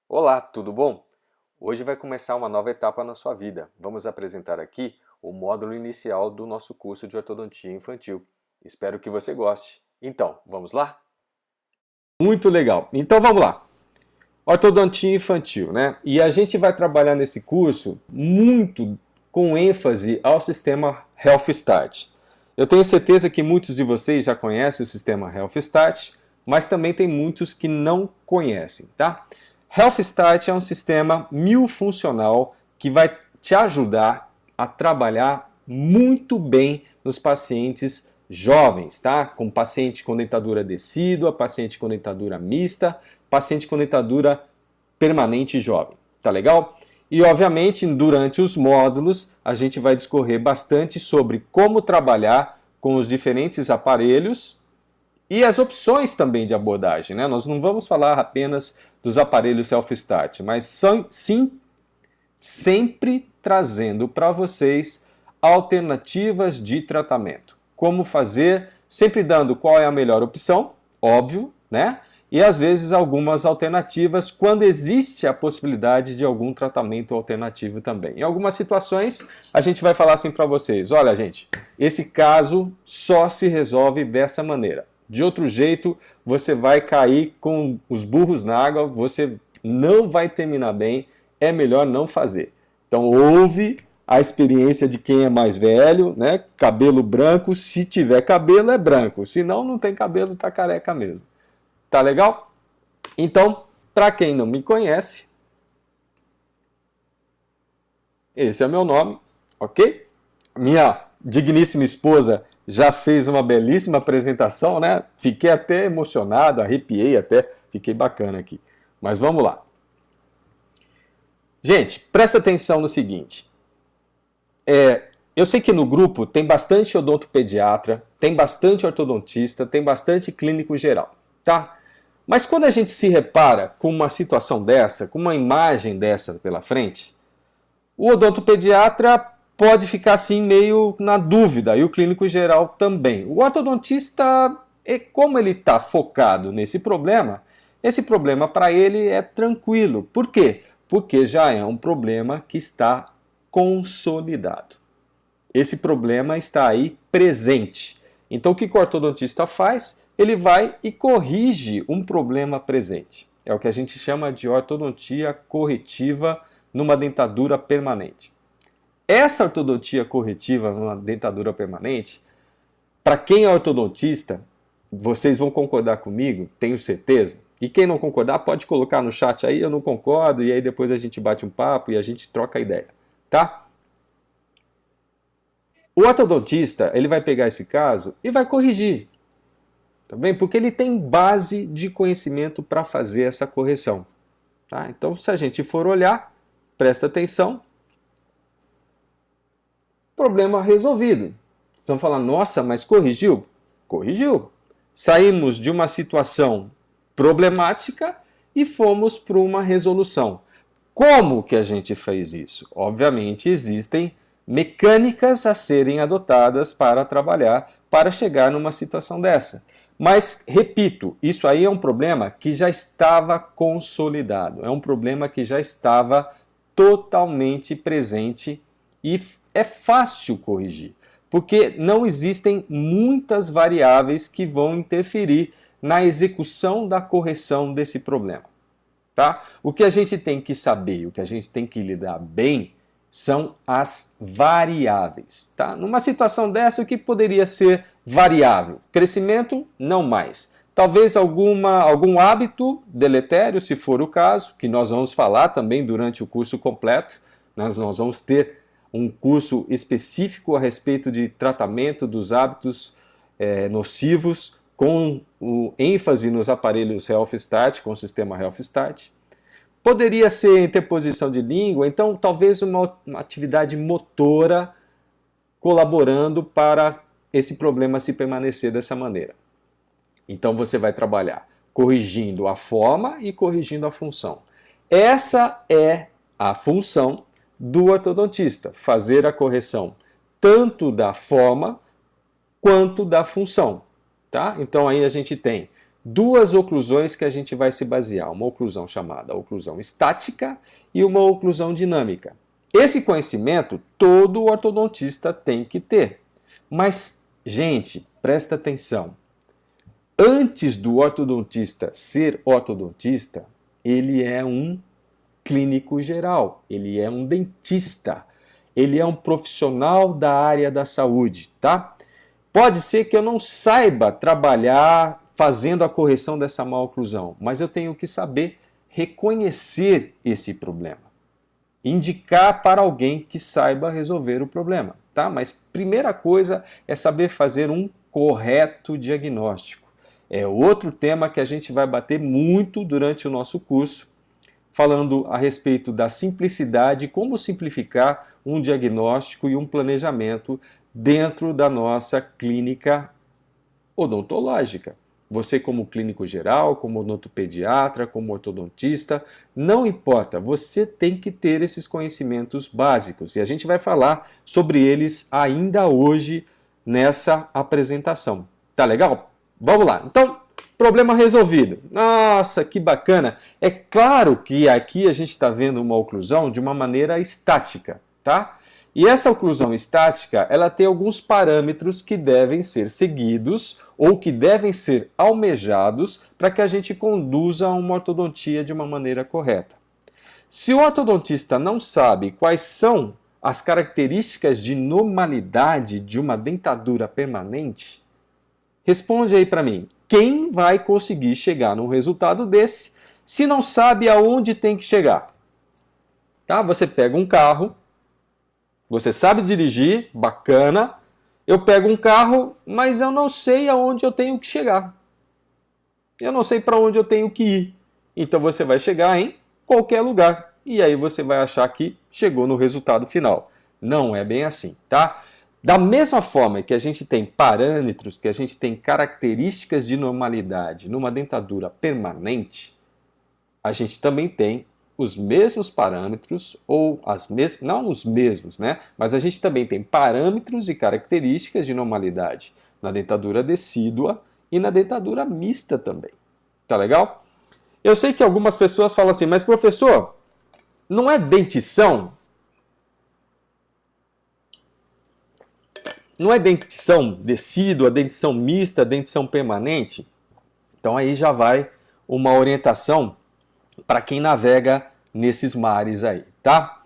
Olá, tudo bom? Hoje vai começar uma nova etapa na sua vida. Vamos apresentar aqui o módulo inicial do nosso curso de ortodontia infantil. Espero que você goste. Então, vamos lá? Muito legal. Então vamos lá. Ortodontia infantil, né? E a gente vai trabalhar nesse curso muito com ênfase ao sistema Health Start. Eu tenho certeza que muitos de vocês já conhecem o sistema Health Start, mas também tem muitos que não conhecem, tá? Health Start é um sistema multifuncional que vai te ajudar a trabalhar muito bem nos pacientes jovens, tá? Com paciente com dentadura decídua, paciente com dentadura mista, paciente com dentadura permanente jovem, tá legal? E obviamente durante os módulos a gente vai discorrer bastante sobre como trabalhar com os diferentes aparelhos e as opções também de abordagem, né? Nós não vamos falar apenas dos aparelhos self-start, mas sim sempre trazendo para vocês alternativas de tratamento. Como fazer, sempre dando qual é a melhor opção, óbvio, né? E às vezes algumas alternativas quando existe a possibilidade de algum tratamento alternativo também. Em algumas situações a gente vai falar assim para vocês, olha gente, esse caso só se resolve dessa maneira. De outro jeito você vai cair com os burros na água, você não vai terminar bem, é melhor não fazer. Então ouve a experiência de quem é mais velho, né? Cabelo branco, se tiver cabelo é branco, se não, não tem cabelo, tá careca mesmo. Tá legal? Então, para quem não me conhece, esse é meu nome, ok? Minha digníssima esposa já fez uma belíssima apresentação, né? Fiquei até emocionado, arrepiei até, fiquei bacana aqui. Mas vamos lá. Gente, presta atenção no seguinte. Eu sei que no grupo tem bastante odontopediatra, tem bastante ortodontista, tem bastante clínico geral, tá? Mas quando a gente se repara com uma situação dessa, com uma imagem dessa pela frente, o odontopediatra pode ficar assim meio na dúvida e o clínico geral também. O ortodontista, como ele está focado nesse problema, esse problema para ele é tranquilo. Por quê? Porque já é um problema que está consolidado. Esse problema está aí presente. Então o que o ortodontista faz? Ele vai e corrige um problema presente. É o que a gente chama de ortodontia corretiva numa dentadura permanente. Essa ortodontia corretiva numa dentadura permanente, para quem é ortodontista, vocês vão concordar comigo, tenho certeza. E quem não concordar pode colocar no chat aí, eu não concordo, e aí depois a gente bate um papo e a gente troca ideia, tá? O ortodontista, ele vai pegar esse caso e vai corrigir. Tá bem? Porque ele tem base de conhecimento para fazer essa correção. Tá? Então, se a gente for olhar, presta atenção, problema resolvido. Vocês vão falar, nossa, mas corrigiu? Corrigiu. Saímos de uma situação problemática e fomos para uma resolução. Como que a gente fez isso? Obviamente existem mecânicas a serem adotadas para trabalhar, para chegar numa situação dessa. Mas, repito, isso aí é um problema que já estava consolidado, é um problema que já estava totalmente presente e é fácil corrigir, porque não existem muitas variáveis que vão interferir na execução da correção desse problema. Tá? O que a gente tem que saber, o que a gente tem que lidar bem, são as variáveis. Tá? Numa situação dessa, o que poderia ser variável? Crescimento, não mais. Talvez algum hábito deletério, se for o caso, que nós vamos falar também durante o curso completo. Nós vamos ter um curso específico a respeito de tratamento dos hábitos nocivos, com o ênfase nos aparelhos Health Start, com o sistema Health Start. Poderia ser interposição de língua, então talvez uma atividade motora colaborando para esse problema se permanecer dessa maneira. Então você vai trabalhar corrigindo a forma e corrigindo a função. Essa é a função do ortodontista, fazer a correção tanto da forma quanto da função. Tá? Então aí a gente tem duas oclusões que a gente vai se basear, uma oclusão chamada oclusão estática e uma oclusão dinâmica. Esse conhecimento todo ortodontista tem que ter. Mas, gente, presta atenção. Antes do ortodontista ser ortodontista, ele é um clínico geral, ele é um dentista, ele é um profissional da área da saúde, tá? Pode ser que eu não saiba trabalhar fazendo a correção dessa maloclusão, mas eu tenho que saber reconhecer esse problema. Indicar para alguém que saiba resolver o problema, tá? Mas primeira coisa é saber fazer um correto diagnóstico. É outro tema que a gente vai bater muito durante o nosso curso, falando a respeito da simplicidade, como simplificar um diagnóstico e um planejamento dentro da nossa clínica odontológica. Você como clínico geral, como odontopediatra, como ortodontista, não importa, você tem que ter esses conhecimentos básicos e a gente vai falar sobre eles ainda hoje nessa apresentação. Tá legal? Vamos lá. Então, problema resolvido. Nossa, que bacana. É claro que aqui a gente está vendo uma oclusão de uma maneira estática, tá? E essa oclusão estática, ela tem alguns parâmetros que devem ser seguidos ou que devem ser almejados para que a gente conduza uma ortodontia de uma maneira correta. Se o ortodontista não sabe quais são as características de normalidade de uma dentadura permanente, responde aí para mim, quem vai conseguir chegar num resultado desse se não sabe aonde tem que chegar? Tá? Você pega um carro, você sabe dirigir, bacana. Eu pego um carro, mas eu não sei aonde eu tenho que chegar. Eu não sei para onde eu tenho que ir. Então você vai chegar em qualquer lugar. E aí você vai achar que chegou no resultado final. Não é bem assim, tá? Da mesma forma que a gente tem parâmetros, que a gente tem características de normalidade numa dentadura permanente, a gente também tem os mesmos parâmetros, ou as mesmas, não os mesmos, né? Mas a gente também tem parâmetros e características de normalidade na dentadura decídua e na dentadura mista também. Tá legal? Eu sei que algumas pessoas falam assim, mas professor, não é dentição? Não é dentição decídua, dentição mista, dentição permanente? Então aí já vai uma orientação para quem navega nesses mares aí, tá?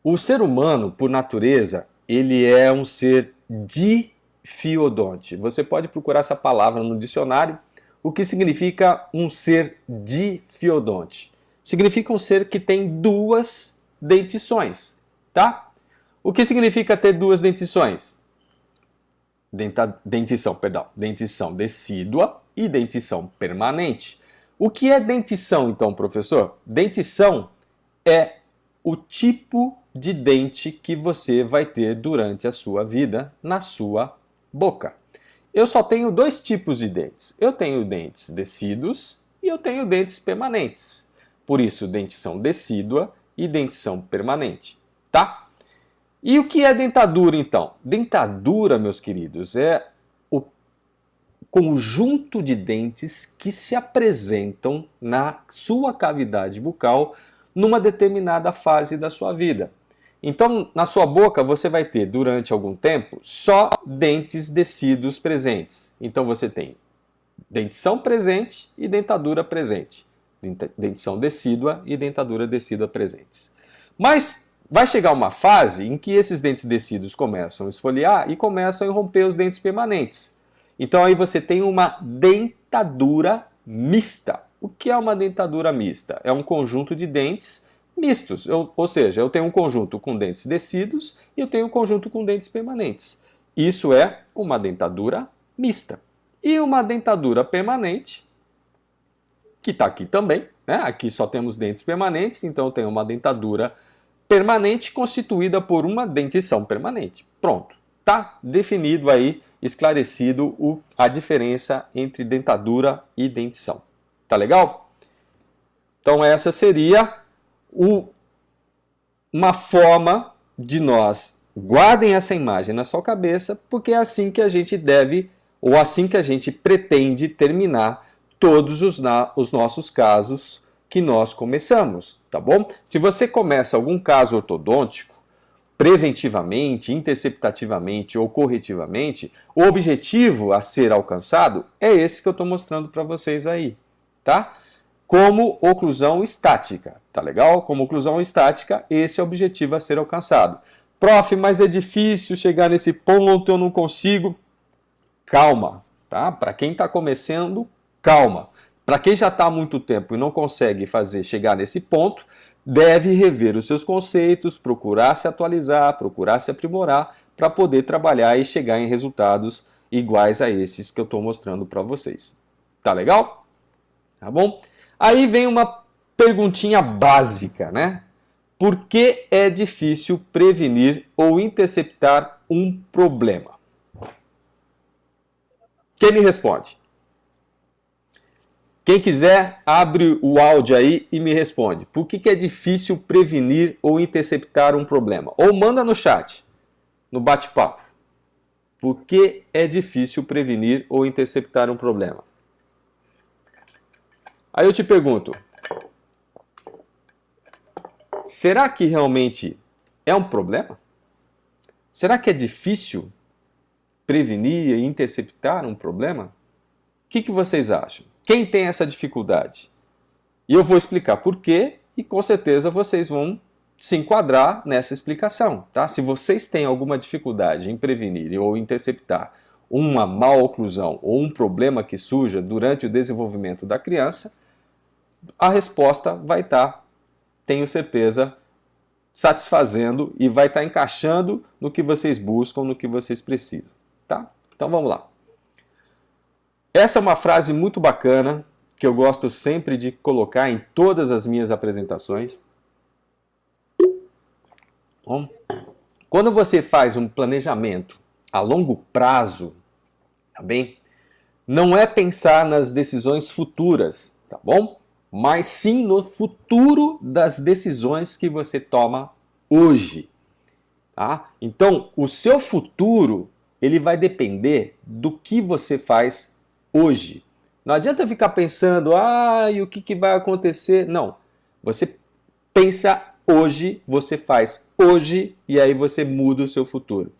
O ser humano, por natureza, ele é um ser difiodonte. Você pode procurar essa palavra no dicionário. O que significa um ser difiodonte? Significa um ser que tem duas dentições, tá? O que significa ter duas dentições? Dentição decídua e dentição permanente. O que é dentição, então, professor? Dentição é o tipo de dente que você vai ter durante a sua vida na sua boca. Eu só tenho dois tipos de dentes. Eu tenho dentes decíduos e eu tenho dentes permanentes. Por isso, dentição decídua e dentição permanente, tá? E o que é dentadura, então? Dentadura, meus queridos, é o conjunto de dentes que se apresentam na sua cavidade bucal numa determinada fase da sua vida. Então, na sua boca, você vai ter, durante algum tempo, só dentes decíduos presentes. Então, você tem dentição presente e dentadura presente. Dentição decídua e dentadura decídua presentes. Mas vai chegar uma fase em que esses dentes decíduos começam a esfoliar e começam a romper os dentes permanentes. Então aí você tem uma dentadura mista. O que é uma dentadura mista? É um conjunto de dentes mistos, ou seja, eu tenho um conjunto com dentes decíduos e eu tenho um conjunto com dentes permanentes. Isso é uma dentadura mista. E uma dentadura permanente, que está aqui também, né? Aqui só temos dentes permanentes, então eu tenho uma dentadura permanente constituída por uma dentição permanente. Pronto, tá definido aí, esclarecido a diferença entre dentadura e dentição. Tá legal? Então essa seria uma forma de nós, guardem essa imagem na sua cabeça, porque é assim que a gente deve, ou assim que a gente pretende terminar todos os nossos casos que nós começamos, tá bom? Se você começa algum caso ortodôntico, preventivamente, interceptativamente ou corretivamente, o objetivo a ser alcançado é esse que eu estou mostrando para vocês aí, tá? Como oclusão estática, tá legal? Como oclusão estática, esse é o objetivo a ser alcançado. Prof, mas é difícil chegar nesse ponto, eu não consigo. Calma, tá? Para quem está começando, calma. Para quem já está há muito tempo e não consegue chegar nesse ponto, deve rever os seus conceitos, procurar se atualizar, procurar se aprimorar para poder trabalhar e chegar em resultados iguais a esses que eu estou mostrando para vocês. Tá legal? Tá bom? Aí vem uma perguntinha básica, né? Por que é difícil prevenir ou interceptar um problema? Quem me responde? Quem quiser, abre o áudio aí e me responde. Por que é difícil prevenir ou interceptar um problema? Ou manda no chat, no bate-papo. Por que é difícil prevenir ou interceptar um problema? Aí eu te pergunto, será que realmente é um problema? Será que é difícil prevenir e interceptar um problema? O que vocês acham? Quem tem essa dificuldade? E eu vou explicar por quê e com certeza vocês vão se enquadrar nessa explicação, tá? Se vocês têm alguma dificuldade em prevenir ou interceptar uma má oclusão ou um problema que surja durante o desenvolvimento da criança, a resposta vai estar, tenho certeza, satisfazendo e vai estar encaixando no que vocês buscam, no que vocês precisam, tá? Então vamos lá. Essa é uma frase muito bacana que eu gosto sempre de colocar em todas as minhas apresentações. Bom, quando você faz um planejamento a longo prazo, tá bem? Não é pensar nas decisões futuras, tá bom? Mas sim no futuro das decisões que você toma hoje, tá? Então, o seu futuro, ele vai depender do que você faz hoje. Não adianta ficar pensando, e o que vai acontecer? Não. Você pensa hoje, você faz hoje e aí você muda o seu futuro.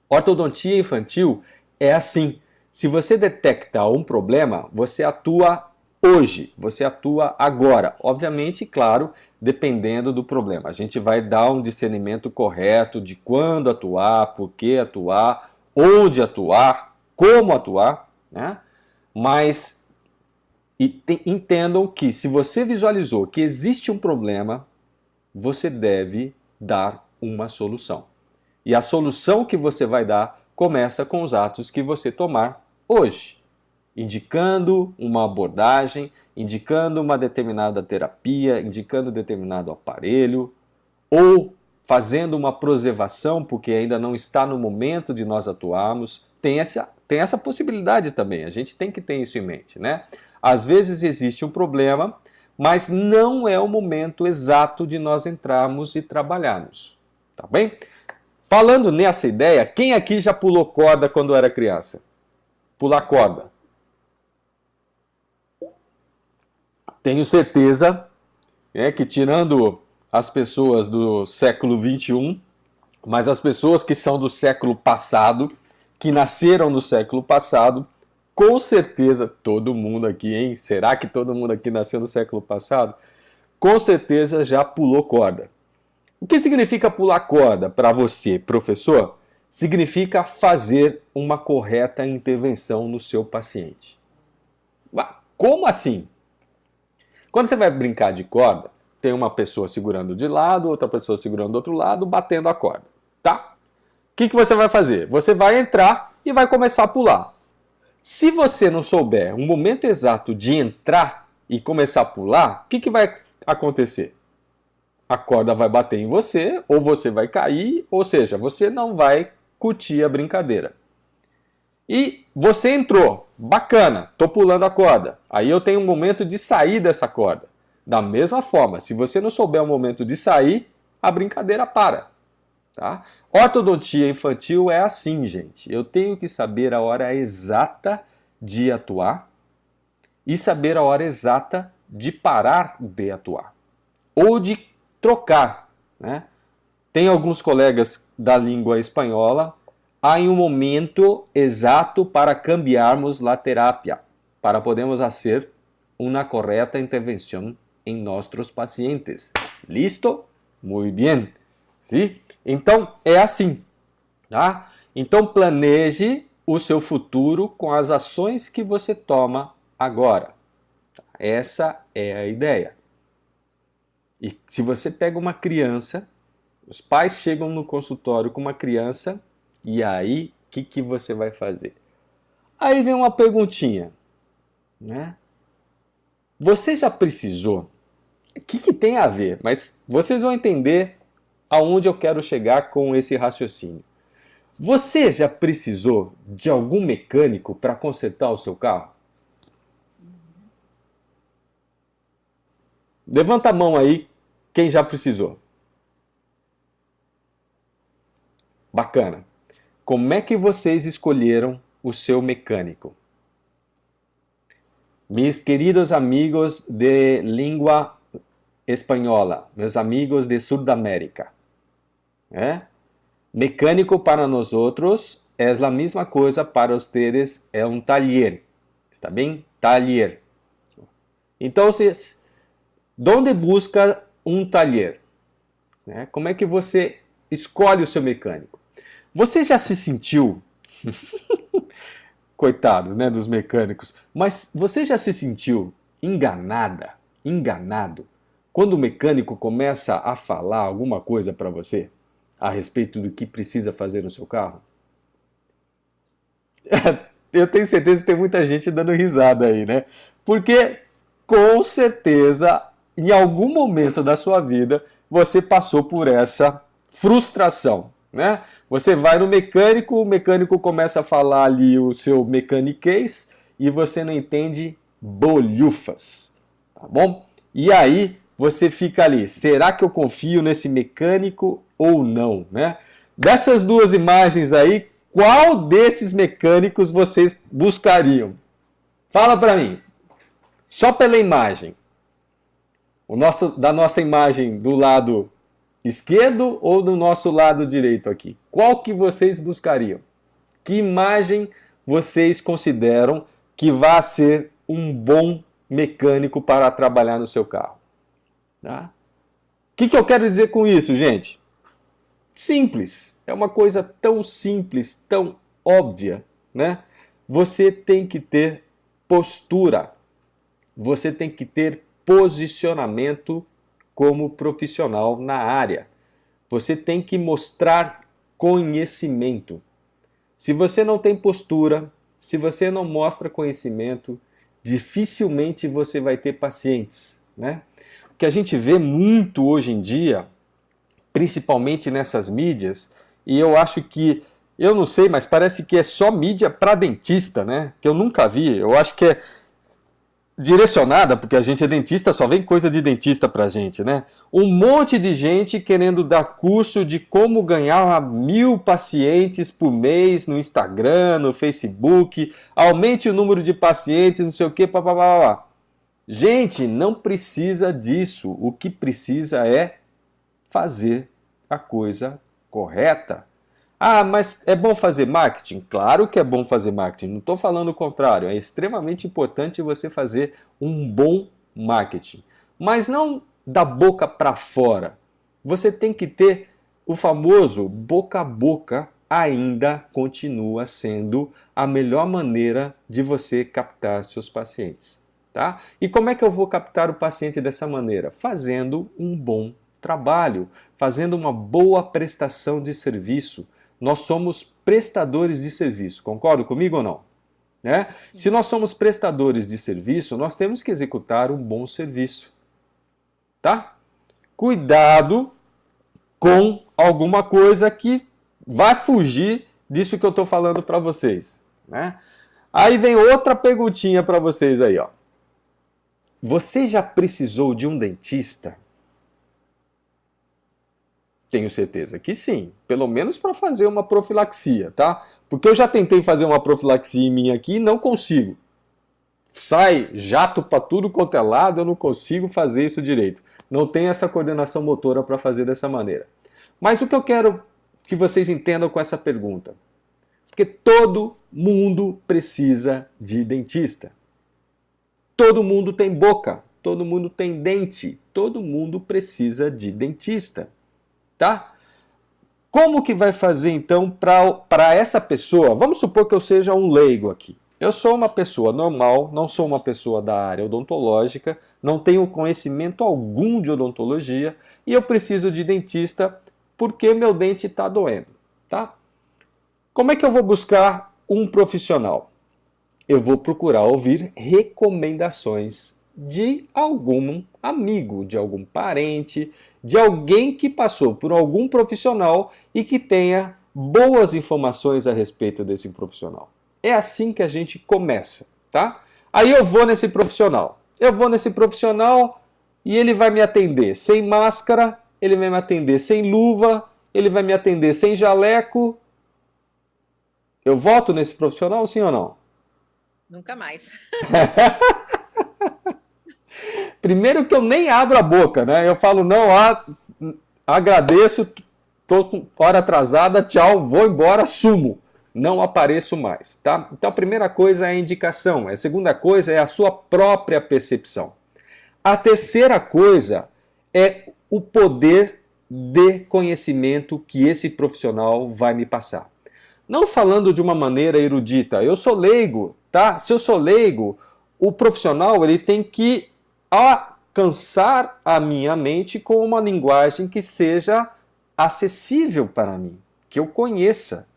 Ortodontia infantil é assim. Se você detecta um problema, você atua hoje, você atua agora. Obviamente, claro, dependendo do problema. A gente vai dar um discernimento correto de quando atuar, por que atuar, onde atuar, como atuar, né? Mas entendam que se você visualizou que existe um problema, você deve dar uma solução. E a solução que você vai dar começa com os atos que você tomar hoje, indicando uma abordagem, indicando uma determinada terapia, indicando determinado aparelho, ou fazendo uma preservação, porque ainda não está no momento de nós atuarmos. Tem essa possibilidade também, a gente tem que ter isso em mente, né? Às vezes existe um problema, mas não é o momento exato de nós entrarmos e trabalharmos, tá bem? Falando nessa ideia, quem aqui já pulou corda quando era criança? Pular corda. Tenho certeza que tirando as pessoas do século XXI, mas as pessoas que são do século passado, que nasceram no século passado, com certeza, todo mundo aqui, hein? Será que todo mundo aqui nasceu no século passado? Com certeza já pulou corda. O que significa pular corda para você, professor? Significa fazer uma correta intervenção no seu paciente. Como assim? Quando você vai brincar de corda, tem uma pessoa segurando de lado, outra pessoa segurando do outro lado, batendo a corda, tá? O que você vai fazer? Você vai entrar e vai começar a pular. Se você não souber o momento exato de entrar e começar a pular, o que vai acontecer? A corda vai bater em você, ou você vai cair, ou seja, você não vai curtir a brincadeira. E você entrou, bacana, tô pulando a corda. Aí eu tenho um momento de sair dessa corda. Da mesma forma, se você não souber o momento de sair, a brincadeira para. Tá? Ortodontia infantil é assim, gente. Eu tenho que saber a hora exata de atuar e saber a hora exata de parar de atuar ou de trocar, né? Tem alguns colegas da língua espanhola, há um momento exato para cambiarmos a terapia, para podermos fazer uma correta intervenção em nossos pacientes. Listo? Muy bien. ¿Sí? Então, é assim. Tá? Então, planeje o seu futuro com as ações que você toma agora. Essa é a ideia. E se você pega uma criança, os pais chegam no consultório com uma criança, e aí, o que você vai fazer? Aí vem uma perguntinha, né? Você já precisou? O que tem a ver? Mas vocês vão entender aonde eu quero chegar com esse raciocínio. Você já precisou de algum mecânico para consertar o seu carro? Levanta a mão aí quem já precisou. Bacana. Como é que vocês escolheram o seu mecânico? Mis queridos amigos de língua espanhola, meus amigos de Sudamérica, mecânico para nós outros é a mesma coisa para vocês, é um taller, está bem? Taller. Então, onde busca um taller? Como é que você escolhe o seu mecânico? Você já se sentiu, coitados, né, dos mecânicos, mas você já se sentiu enganado, quando o mecânico começa a falar alguma coisa para você a respeito do que precisa fazer no seu carro? Eu tenho certeza que tem muita gente dando risada aí, né? Porque, com certeza, em algum momento da sua vida, você passou por essa frustração, né? Você vai no mecânico, o mecânico começa a falar ali o seu mecaniquês e você não entende bolhufas, tá bom? E aí você fica ali, será que eu confio nesse mecânico ou não, né? Dessas duas imagens aí, qual desses mecânicos vocês buscariam? Fala para mim. Só pela imagem. Da nossa imagem do lado esquerdo ou do nosso lado direito aqui? Qual que vocês buscariam? Que imagem vocês consideram que vai ser um bom mecânico para trabalhar no seu carro? Tá? O que eu quero dizer com isso, gente? Simples. É uma coisa tão simples, tão óbvia, né? Você tem que ter postura. Você tem que ter posicionamento como profissional na área. Você tem que mostrar conhecimento. Se você não tem postura, se você não mostra conhecimento, dificilmente você vai ter pacientes, né? O que a gente vê muito hoje em dia, principalmente nessas mídias, e eu acho que, eu não sei, mas parece que é só mídia para dentista, né? Que eu nunca vi. Eu acho que é direcionada, porque a gente é dentista, só vem coisa de dentista pra gente, né? Um monte de gente querendo dar curso de como ganhar 1.000 pacientes por mês no Instagram, no Facebook, aumente o número de pacientes, não sei o que, papapá. Gente, não precisa disso. O que precisa é fazer a coisa correta. Ah, mas é bom fazer marketing? Claro que é bom fazer marketing, não estou falando o contrário. É extremamente importante você fazer um bom marketing. Mas não da boca para fora. Você tem que ter o famoso boca a boca, ainda continua sendo a melhor maneira de você captar seus pacientes. Tá? E como é que eu vou captar o paciente dessa maneira? Fazendo um bom trabalho, fazendo uma boa prestação de serviço. Nós somos prestadores de serviço, concorda comigo ou não? Né? Se nós somos prestadores de serviço, nós temos que executar um bom serviço. Tá? Cuidado com alguma coisa que vai fugir disso que eu estou falando para vocês. Né? Aí vem outra perguntinha para vocês aí, ó. Você já precisou de um dentista? Tenho certeza que sim, pelo menos para fazer uma profilaxia, tá? Porque eu já tentei fazer uma profilaxia em mim aqui e não consigo. sai jato para tudo quanto é lado, eu não consigo fazer isso direito. Não tenho essa coordenação motora para fazer dessa maneira. Mas o que eu quero que vocês entendam com essa pergunta? Porque todo mundo precisa de dentista. Todo mundo tem boca, todo mundo tem dente, todo mundo precisa de dentista, tá? Como que vai fazer então para essa pessoa? Vamos supor que eu seja um leigo aqui. Eu sou uma pessoa normal, não sou uma pessoa da área odontológica, não tenho conhecimento algum de odontologia e eu preciso de dentista porque meu dente está doendo, tá? Como é que eu vou buscar um profissional? Eu vou procurar ouvir recomendações de algum amigo, de algum parente, de alguém que passou por algum profissional e que tenha boas informações a respeito desse profissional. É assim que a gente começa, tá? Aí eu vou nesse profissional. E ele vai me atender sem máscara, ele vai me atender sem luva, ele vai me atender sem jaleco. Eu volto nesse profissional, sim ou não? Nunca mais. Primeiro que eu nem abro a boca, né? Eu falo, não, agradeço, tô com hora atrasada, tchau, vou embora, sumo. Não apareço mais, tá? Então a primeira coisa é a indicação, a segunda coisa é a sua própria percepção. A terceira coisa é o poder de conhecimento que esse profissional vai me passar. Não falando de uma maneira erudita, eu sou leigo, tá? Se eu sou leigo, o profissional ele tem que alcançar a minha mente com uma linguagem que seja acessível para mim, que eu conheça,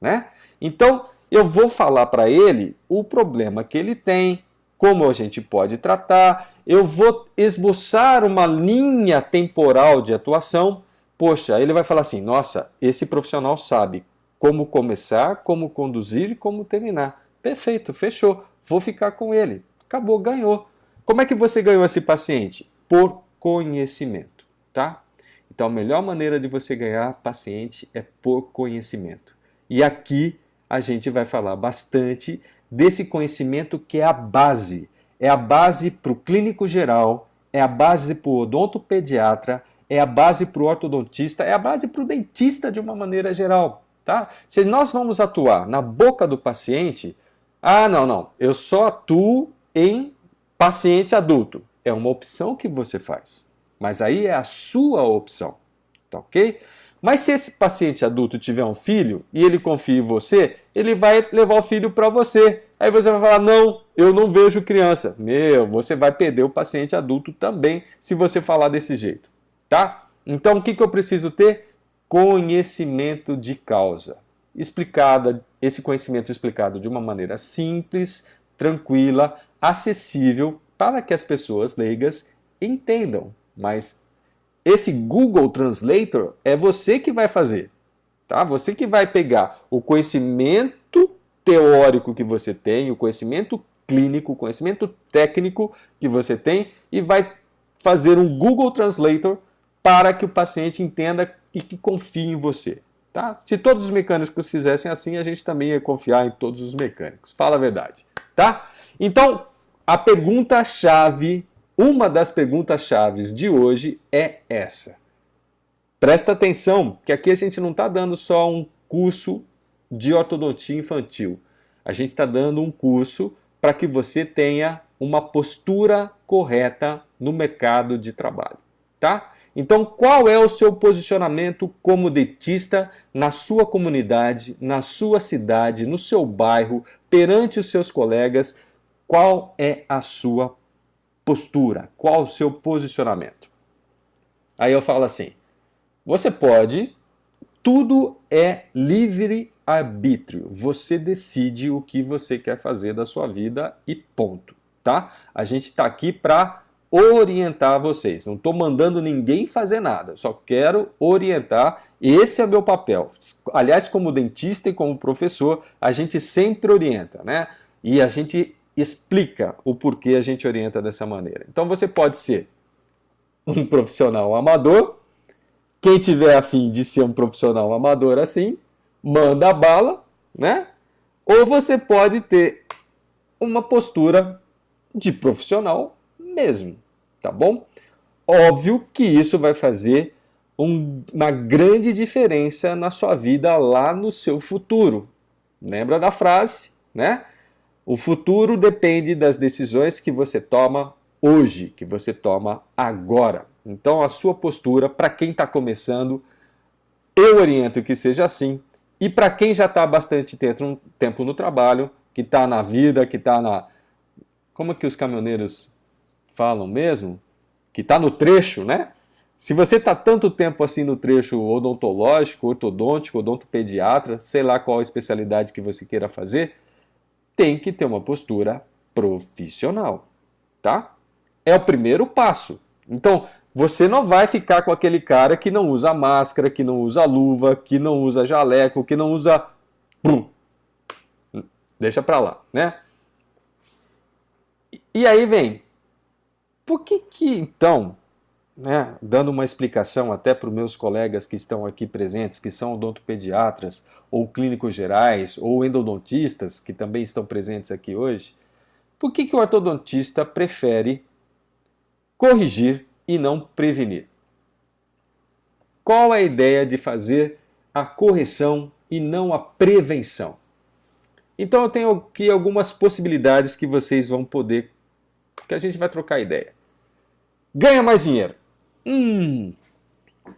né? Então, eu vou falar para ele o problema que ele tem, como a gente pode tratar, eu vou esboçar uma linha temporal de atuação. Poxa, ele vai falar assim, nossa, esse profissional sabe como começar, como conduzir e como terminar. Perfeito, fechou. Vou ficar com ele. Acabou, ganhou. Como é que você ganhou esse paciente? Por conhecimento, tá? Então a melhor maneira de você ganhar paciente é por conhecimento. E aqui a gente vai falar bastante desse conhecimento que é a base. É a base para o clínico geral, é a base para o odontopediatra, é a base para o ortodontista, é a base para o dentista de uma maneira geral. Tá? Se nós vamos atuar na boca do paciente, não, eu só atuo em paciente adulto. É uma opção que você faz, mas aí é a sua opção, tá ok? Mas se esse paciente adulto tiver um filho e ele confia em você, ele vai levar o filho para você. Aí você vai falar, não, eu não vejo criança. Você vai perder o paciente adulto também se você falar desse jeito, tá? Então o que eu preciso ter? Conhecimento de causa. Esse conhecimento explicado de uma maneira simples, tranquila, acessível, para que as pessoas leigas entendam. Mas esse Google Translator é você que vai fazer, tá? Você que vai pegar o conhecimento teórico que você tem, o conhecimento clínico, o conhecimento técnico que você tem e vai fazer um Google Translator para que o paciente entenda e que confie em você. Tá? Se todos os mecânicos fizessem assim, a gente também ia confiar em todos os mecânicos. Fala a verdade. Tá? Então, a pergunta-chave, uma das perguntas-chaves de hoje é essa. Presta atenção, que aqui a gente não está dando só um curso de ortodontia infantil. A gente está dando um curso para que você tenha uma postura correta no mercado de trabalho. Tá? Então, qual é o seu posicionamento como dentista na sua comunidade, na sua cidade, no seu bairro, perante os seus colegas? Qual é a sua postura? Qual o seu posicionamento? Aí eu falo assim, você pode, tudo é livre-arbítrio. Você decide o que você quer fazer da sua vida e ponto. Tá? A gente está aqui para orientar vocês. Não estou mandando ninguém fazer nada. Só quero orientar. Esse é o meu papel. Aliás, como dentista e como professor, a gente sempre orienta, né? E a gente explica o porquê a gente orienta dessa maneira. Então você pode ser um profissional amador. Quem tiver a fim de ser um profissional amador assim, manda bala, né? Ou você pode ter uma postura de profissional mesmo, tá bom? Óbvio que isso vai fazer uma grande diferença na sua vida lá no seu futuro. Lembra da frase, né? O futuro depende das decisões que você toma hoje, que você toma agora. Então, a sua postura, para quem está começando, eu oriento que seja assim. E para quem já está há bastante tempo no trabalho, que está na vida, que está na... Como é que os caminhoneiros falam mesmo? Que está no trecho, né? Se você está tanto tempo assim no trecho odontológico, ortodôntico, odontopediatra, sei lá qual a especialidade que você queira fazer, tem que ter uma postura profissional, tá? É o primeiro passo. Então, você não vai ficar com aquele cara que não usa máscara, que não usa luva, que não usa jaleco, que não usa... Deixa pra lá, né? E aí vem, por que então, né, dando uma explicação até para os meus colegas que estão aqui presentes, que são odontopediatras, ou clínicos gerais, ou endodontistas, que também estão presentes aqui hoje, por que o ortodontista prefere corrigir e não prevenir? Qual é a ideia de fazer a correção e não a prevenção? Então eu tenho aqui algumas possibilidades que vocês vão poder, que a gente vai trocar ideia. Ganha mais dinheiro.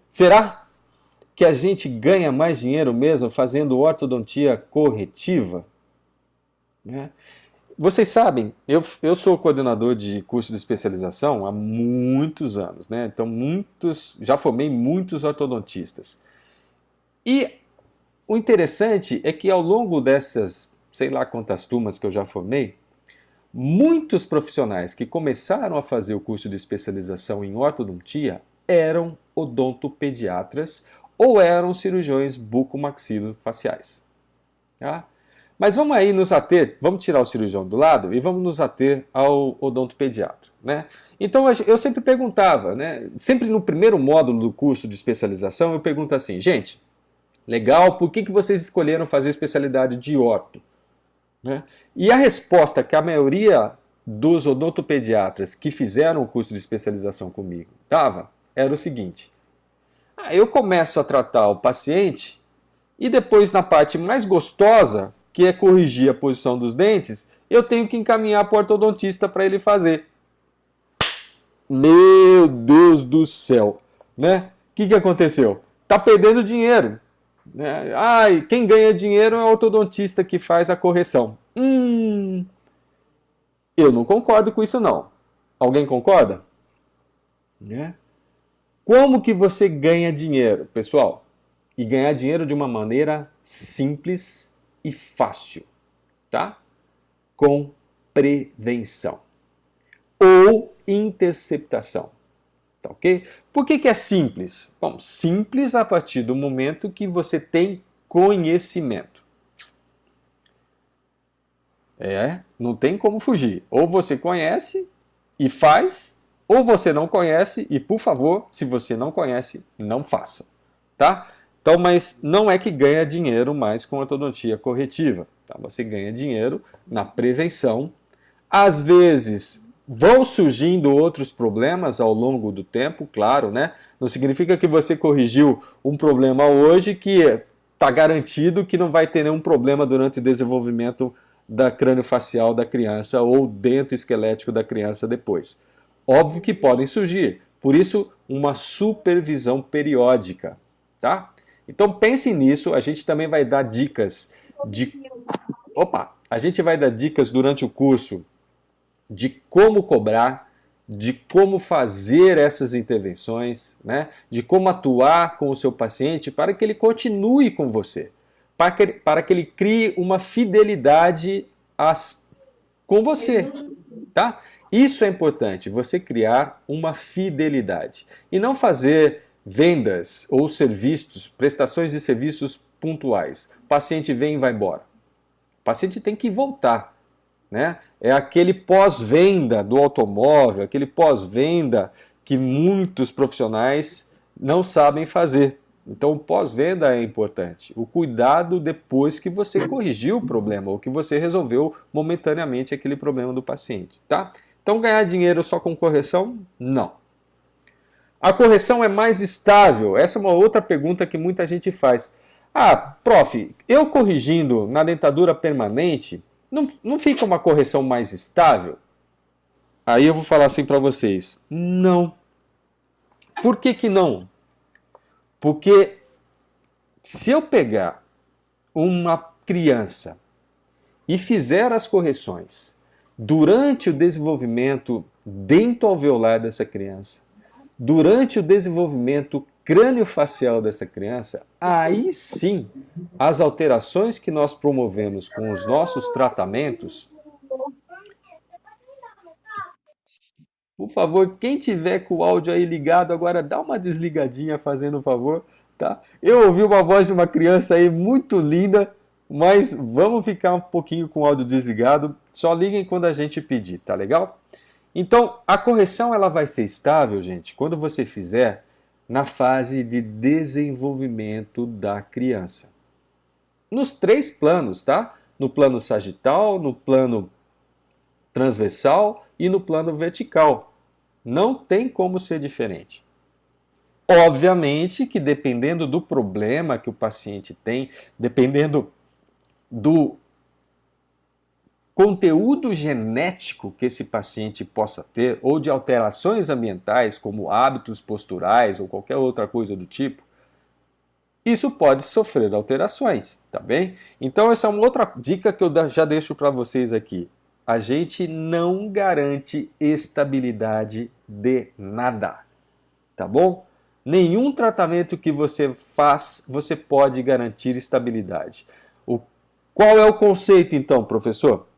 Será que a gente ganha mais dinheiro mesmo fazendo ortodontia corretiva? Né? Vocês sabem, eu sou coordenador de curso de especialização há muitos anos, né? Então já formei muitos ortodontistas. E o interessante é que ao longo dessas, sei lá quantas turmas que eu já formei, muitos profissionais que começaram a fazer o curso de especialização em ortodontia eram odontopediatras ou eram cirurgiões bucomaxilofaciais. Tá? Mas vamos aí nos ater, vamos tirar o cirurgião do lado e vamos nos ater ao odontopediatra, né? Então eu sempre perguntava, né? Sempre no primeiro módulo do curso de especialização eu pergunto assim, gente, legal, por que vocês escolheram fazer especialidade de orto? Né? E a resposta que a maioria dos odontopediatras que fizeram o curso de especialização comigo dava era o seguinte, eu começo a tratar o paciente e depois na parte mais gostosa, que é corrigir a posição dos dentes, eu tenho que encaminhar para o ortodontista para ele fazer. Meu Deus do céu! Né? O que aconteceu? Está perdendo dinheiro. Quem ganha dinheiro é o ortodontista que faz a correção. Eu não concordo com isso não. Alguém concorda? Né? Como que você ganha dinheiro, pessoal? E ganhar dinheiro de uma maneira simples e fácil, tá? Com prevenção ou interceptação, tá ok? Por que é simples? Bom, simples a partir do momento que você tem conhecimento. Não tem como fugir. Ou você conhece e faz, ou você não conhece e, por favor, se você não conhece, não faça, tá? Então, mas não é que ganha dinheiro mais com ortodontia corretiva. Tá? Você ganha dinheiro na prevenção. Às vezes vão surgindo outros problemas ao longo do tempo, claro, né? Não significa que você corrigiu um problema hoje que está garantido que não vai ter nenhum problema durante o desenvolvimento da crâniofacial da criança ou dento esquelético da criança depois. Óbvio que podem surgir, por isso uma supervisão periódica, tá? Então pensem nisso, a gente também vai dar dicas a gente vai dar dicas durante o curso de como cobrar, de como fazer essas intervenções, né? De como atuar com o seu paciente para que ele continue com você, para que ele crie uma fidelidade com você, tá? Isso é importante, você criar uma fidelidade e não fazer vendas ou serviços, prestações de serviços pontuais. O paciente vem e vai embora. O paciente tem que voltar, né? É aquele pós-venda do automóvel, aquele pós-venda que muitos profissionais não sabem fazer. Então, o pós-venda é importante. O cuidado depois que você corrigiu o problema ou que você resolveu momentaneamente aquele problema do paciente, tá? Então, ganhar dinheiro só com correção? Não. A correção é mais estável? Essa é uma outra pergunta que muita gente faz. Ah, prof, eu corrigindo na dentadura permanente, não fica uma correção mais estável? Aí eu vou falar assim para vocês. Não. Por que que não? Porque se eu pegar uma criança e fizer as correções durante o desenvolvimento dentoalveolar dessa criança, durante o desenvolvimento crâniofacial dessa criança, aí sim as alterações que nós promovemos com os nossos tratamentos. Por favor, quem tiver com o áudio aí ligado agora, dá uma desligadinha fazendo um favor, tá? Eu ouvi uma voz de uma criança aí muito linda, mas vamos ficar um pouquinho com o áudio desligado. Só liguem quando a gente pedir, tá legal? Então, a correção ela vai ser estável, gente, quando você fizer na fase de desenvolvimento da criança. Nos 3 planos, tá? No plano sagital, no plano transversal e no plano vertical. Não tem como ser diferente. Obviamente que dependendo do problema que o paciente tem, dependendo do conteúdo genético que esse paciente possa ter, ou de alterações ambientais, como hábitos posturais ou qualquer outra coisa do tipo, isso pode sofrer alterações, tá bem? Então essa é uma outra dica que eu já deixo para vocês aqui. A gente não garante estabilidade de nada, tá bom? Nenhum tratamento que você faz, você pode garantir estabilidade. Qual é o conceito então, professor?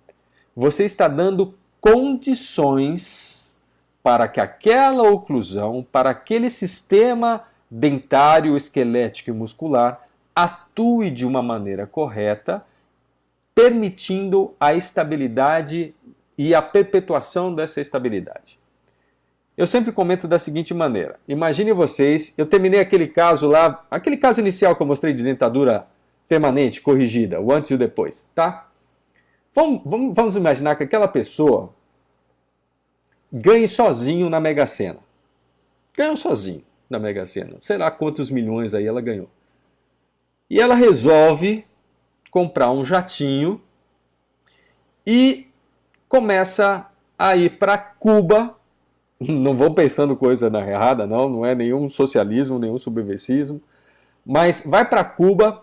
Você está dando condições para que aquela oclusão, para aquele sistema dentário, esquelético e muscular atue de uma maneira correta, permitindo a estabilidade e a perpetuação dessa estabilidade. Eu sempre comento da seguinte maneira. Imagine vocês, eu terminei aquele caso lá, aquele caso inicial que eu mostrei de dentadura permanente, corrigida, o antes e o depois, tá? Vamos imaginar que aquela pessoa ganhe sozinho na Mega Sena. Ganhou sozinho na Mega Sena. Sei lá quantos milhões aí ela ganhou. E ela resolve comprar um jatinho e começa a ir para Cuba. Não vão pensando coisa errada, não é nenhum socialismo, nenhum subversismo. Mas vai para Cuba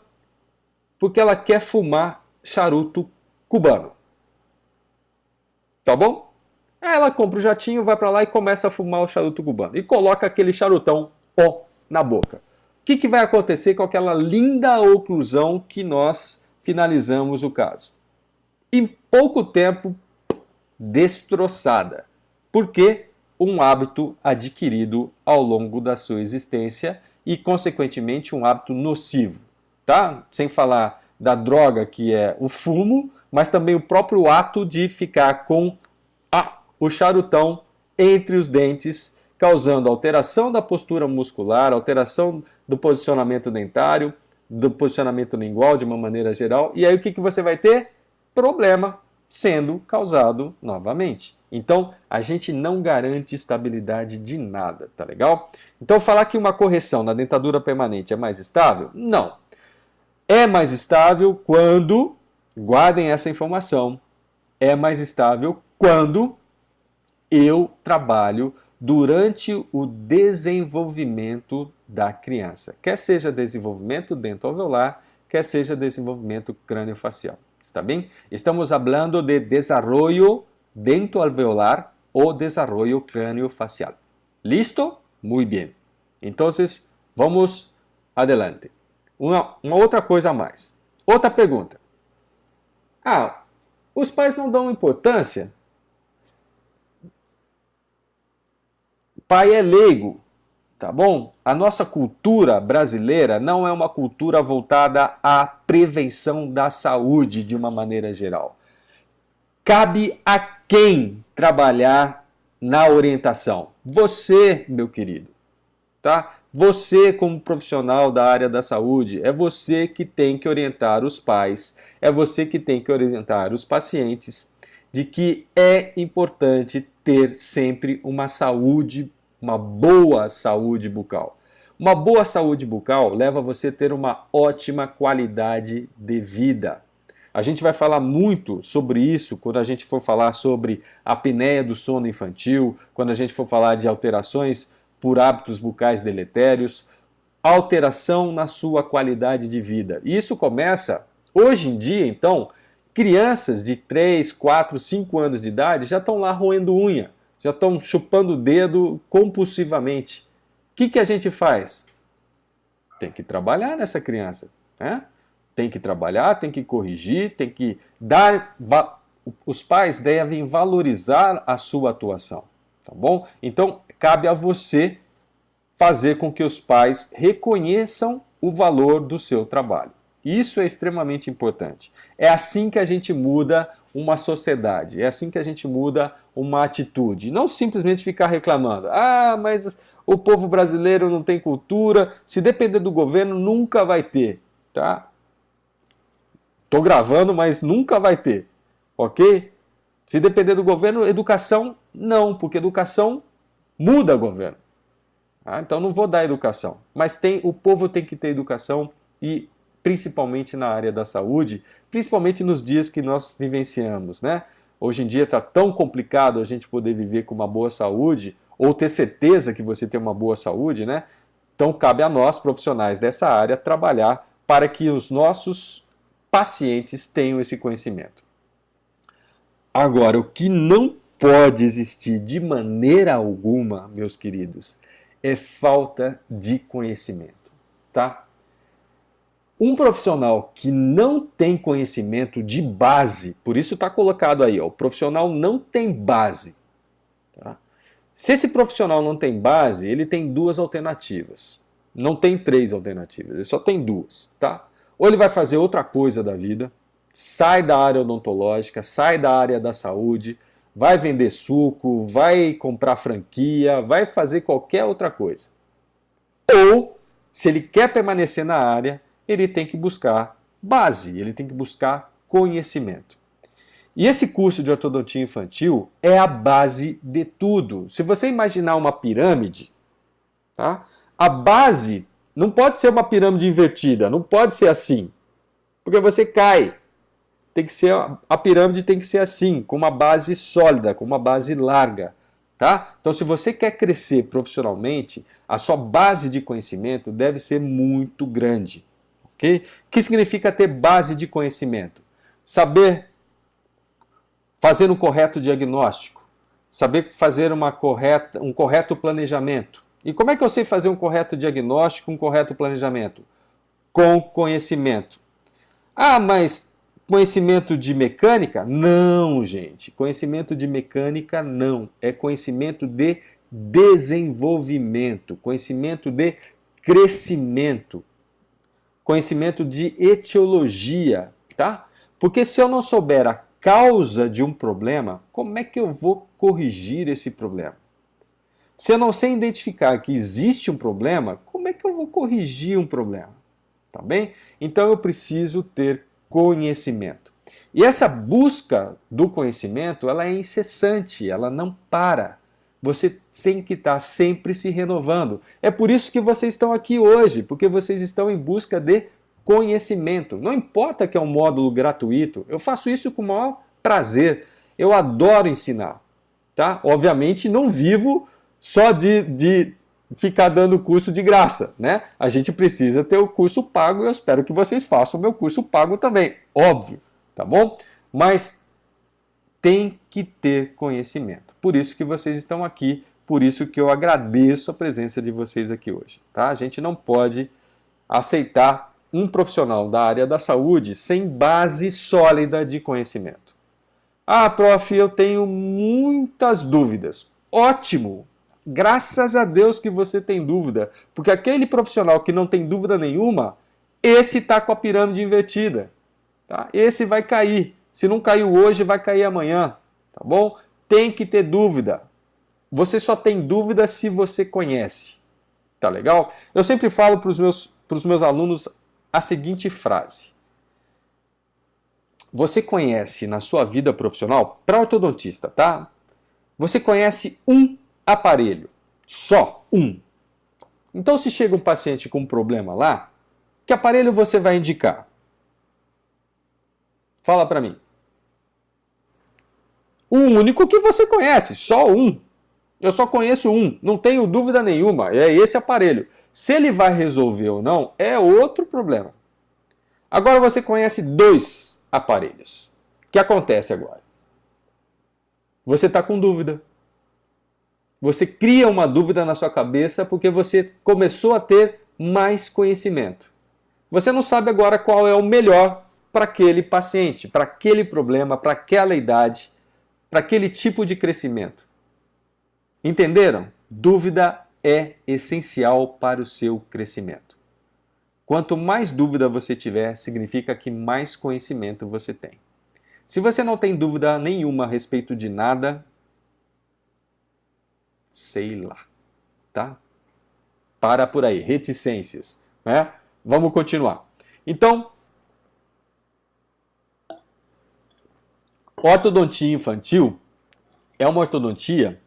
porque ela quer fumar charuto cubano. Tá bom? Aí ela compra o jatinho, vai para lá e começa a fumar o charuto cubano. E coloca aquele charutão na boca. O que vai acontecer com aquela linda oclusão que nós finalizamos o caso? Em pouco tempo, destroçada. Por quê? Um hábito adquirido ao longo da sua existência e, consequentemente, um hábito nocivo. Tá? Sem falar da droga que é o fumo, mas também o próprio ato de ficar com o charutão entre os dentes, causando alteração da postura muscular, alteração do posicionamento dentário, do posicionamento lingual de uma maneira geral. E aí o que você vai ter? Problema sendo causado novamente. Então, a gente não garante estabilidade de nada, tá legal? Então, falar que uma correção na dentadura permanente é mais estável? Não. É mais estável quando, guardem essa informação, é mais estável quando eu trabalho durante o desenvolvimento da criança. Quer seja desenvolvimento dentoalveolar, quer seja desenvolvimento crâniofacial. ¿Está bem? Estamos falando de desarrollo dentoalveolar ou desarrollo crâniofacial. ¿Listo? Muy bien. Entonces, vamos adelante. Uma outra coisa a mais. Outra pergunta. Os pais não dão importância? Pai é leigo, tá bom? A nossa cultura brasileira não é uma cultura voltada à prevenção da saúde de uma maneira geral. Cabe a quem trabalhar na orientação? Você, meu querido, tá? Você, como profissional da área da saúde, é você que tem que orientar os pais, é você que tem que orientar os pacientes de que é importante ter sempre uma saúde, uma boa saúde bucal. Uma boa saúde bucal leva você a ter uma ótima qualidade de vida. A gente vai falar muito sobre isso quando a gente for falar sobre a apneia do sono infantil, quando a gente for falar de alterações por hábitos bucais deletérios, alteração na sua qualidade de vida. E isso começa, hoje em dia, então, crianças de 3, 4, 5 anos de idade já estão lá roendo unha, já estão chupando o dedo compulsivamente. O que a gente faz? Tem que trabalhar nessa criança, né? Tem que trabalhar, tem que corrigir, tem que dar... Os pais devem valorizar a sua atuação, tá bom? Então, cabe a você fazer com que os pais reconheçam o valor do seu trabalho. Isso é extremamente importante. É assim que a gente muda uma sociedade, é assim que a gente muda uma atitude. Não simplesmente ficar reclamando. Ah, mas o povo brasileiro não tem cultura, se depender do governo nunca vai ter, tá? Tô gravando, mas nunca vai ter, ok? Se depender do governo, educação não, porque educação muda governo. Então não vou dar educação, mas o povo tem que ter educação e principalmente na área da saúde, principalmente nos dias que nós vivenciamos, né? Hoje em dia está tão complicado a gente poder viver com uma boa saúde ou ter certeza que você tem uma boa saúde, né? Então cabe a nós, profissionais dessa área, trabalhar para que os nossos pacientes tenham esse conhecimento. Agora, o que não pode existir de maneira alguma, meus queridos, é falta de conhecimento, tá? Um profissional que não tem conhecimento de base, por isso está colocado aí, ó, o profissional não tem base. Tá? Se esse profissional não tem base, ele tem duas alternativas. Não tem três alternativas, ele só tem duas, tá? Ou ele vai fazer outra coisa da vida, sai da área odontológica, sai da área da saúde, vai vender suco, vai comprar franquia, vai fazer qualquer outra coisa. Ou, se ele quer permanecer na área, ele tem que buscar base, ele tem que buscar conhecimento. E esse curso de ortodontia infantil é a base de tudo. Se você imaginar uma pirâmide, tá? A base não pode ser uma pirâmide invertida, não pode ser assim, porque você cai. Tem que ser, a pirâmide tem que ser assim, com uma base sólida, com uma base larga, tá? Então, se você quer crescer profissionalmente, a sua base de conhecimento deve ser muito grande, ok? O que significa ter base de conhecimento? Saber fazer um correto diagnóstico, saber fazer um correto planejamento. E como é que eu sei fazer um correto diagnóstico, um correto planejamento? Com conhecimento. Ah, mas conhecimento de mecânica? Não, gente. Conhecimento de mecânica não. É conhecimento de desenvolvimento, conhecimento de crescimento, conhecimento de etiologia, tá? Porque se eu não souber a causa de um problema, como é que eu vou corrigir esse problema? Se eu não sei identificar que existe um problema, como é que eu vou corrigir um problema? Tá bem? Então eu preciso ter conhecimento. E essa busca do conhecimento, ela é incessante, ela não para. Você tem que estar sempre se renovando. É por isso que vocês estão aqui hoje, porque vocês estão em busca de conhecimento. Não importa que é um módulo gratuito, eu faço isso com o maior prazer. Eu adoro ensinar, tá? Obviamente não vivo só de ficar dando curso de graça, né? A gente precisa ter o curso pago e eu espero que vocês façam o meu curso pago também, óbvio, tá bom? Mas tem que ter conhecimento. Por isso que vocês estão aqui, por isso que eu agradeço a presença de vocês aqui hoje, tá? A gente não pode aceitar um profissional da área da saúde sem base sólida de conhecimento. Ah, prof, eu tenho muitas dúvidas. Ótimo! Graças a Deus que você tem dúvida, porque aquele profissional que não tem dúvida nenhuma, esse está com a pirâmide invertida. Tá? Esse vai cair. Se não caiu hoje, vai cair amanhã. Tá bom? Tem que ter dúvida. Você só tem dúvida se você conhece. Tá legal? Eu sempre falo para os meus alunos a seguinte frase. Você conhece na sua vida profissional, para ortodontista, tá? Você conhece um aparelho, só um. Então, se chega um paciente com um problema lá, que aparelho você vai indicar? Fala para mim. O único que você conhece, só um. Eu só conheço um, não tenho dúvida nenhuma, é esse aparelho. Se ele vai resolver ou não, é outro problema. Agora você conhece dois aparelhos. O que acontece agora? Você está com dúvida. Você cria uma dúvida na sua cabeça porque você começou a ter mais conhecimento. Você não sabe agora qual é o melhor para aquele paciente, para aquele problema, para aquela idade, para aquele tipo de crescimento. Entenderam? Dúvida é essencial para o seu crescimento. Quanto mais dúvida você tiver, significa que mais conhecimento você tem. Se você não tem dúvida nenhuma a respeito de nada, sei lá, tá? Para por aí, reticências, né? Vamos continuar. Então, ortodontia infantil é uma ortodontia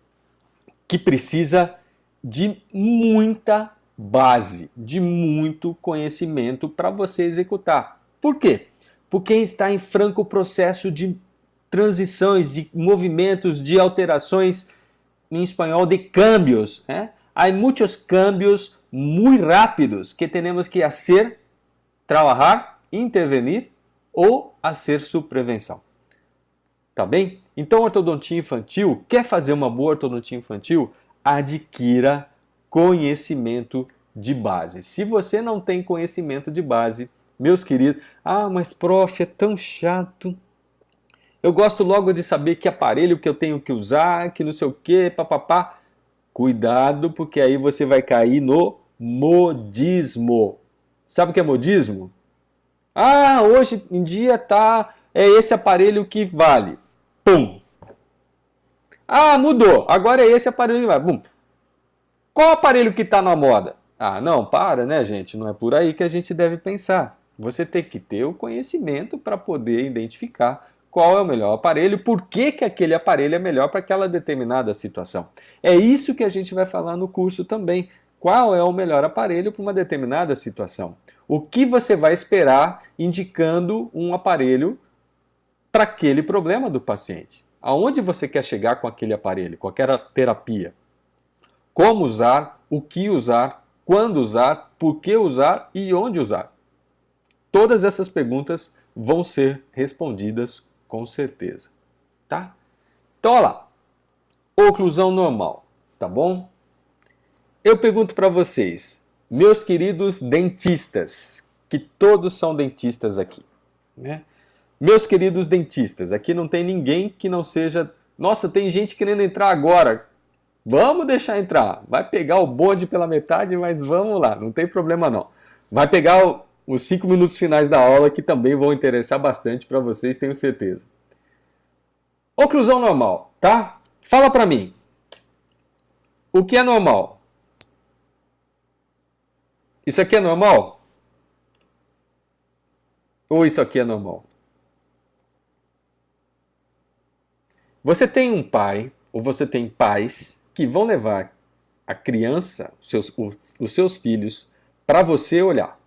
que precisa de muita base, de muito conhecimento para você executar. Por quê? Porque está em franco processo de transições, de movimentos, de alterações, em espanhol, de cambios. Há muitos cambios muito rápidos que temos que hacer, trabalhar, intervenir ou hacer su prevenção. Tá bem? Então, ortodontia infantil, quer fazer uma boa ortodontia infantil? Adquira conhecimento de base. Se você não tem conhecimento de base, meus queridos, mas prof, é tão chato. Eu gosto logo de saber que aparelho que eu tenho que usar, que não sei o que, papapá. Cuidado, porque aí você vai cair no modismo. Sabe o que é modismo? Hoje em dia é esse aparelho que vale. Pum! Mudou. Agora é esse aparelho que vale. Pum! Qual aparelho que está na moda? Não, para, né, gente? Não é por aí que a gente deve pensar. Você tem que ter o conhecimento para poder identificar qual é o melhor aparelho, por que aquele aparelho é melhor para aquela determinada situação. É isso que a gente vai falar no curso também. Qual é o melhor aparelho para uma determinada situação? O que você vai esperar indicando um aparelho para aquele problema do paciente? Aonde você quer chegar com aquele aparelho, com aquela terapia? Como usar, o que usar, quando usar, por que usar e onde usar? Todas essas perguntas vão ser respondidas com certeza, tá? Então, olha lá. Oclusão normal, tá bom? Eu pergunto para vocês, meus queridos dentistas, que todos são dentistas aqui, né? Meus queridos dentistas, aqui não tem ninguém que não seja... Nossa, tem gente querendo entrar agora. Vamos deixar entrar. Vai pegar o bonde pela metade, mas vamos lá, não tem problema não. Vai pegar os 5 minutos finais da aula que também vão interessar bastante para vocês, tenho certeza. Oclusão normal, tá? Fala para mim. O que é normal? Isso aqui é normal? Ou isso aqui é normal? Você tem um pai, ou você tem pais, que vão levar a criança, os seus filhos, para você olhar,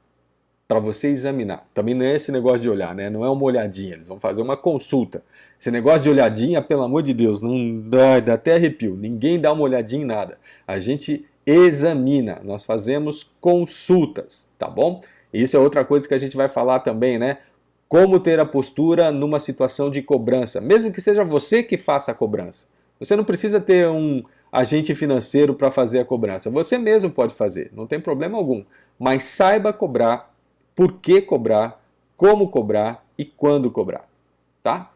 para você examinar. Também não é esse negócio de olhar, né? Não é uma olhadinha, eles vão fazer uma consulta. Esse negócio de olhadinha, pelo amor de Deus, não dá até arrepio. Ninguém dá uma olhadinha em nada. A gente examina, nós fazemos consultas, tá bom? Isso é outra coisa que a gente vai falar também, né? Como ter a postura numa situação de cobrança, mesmo que seja você que faça a cobrança. Você não precisa ter um agente financeiro para fazer a cobrança. Você mesmo pode fazer, não tem problema algum. Mas saiba cobrar, por que cobrar, como cobrar e quando cobrar, tá?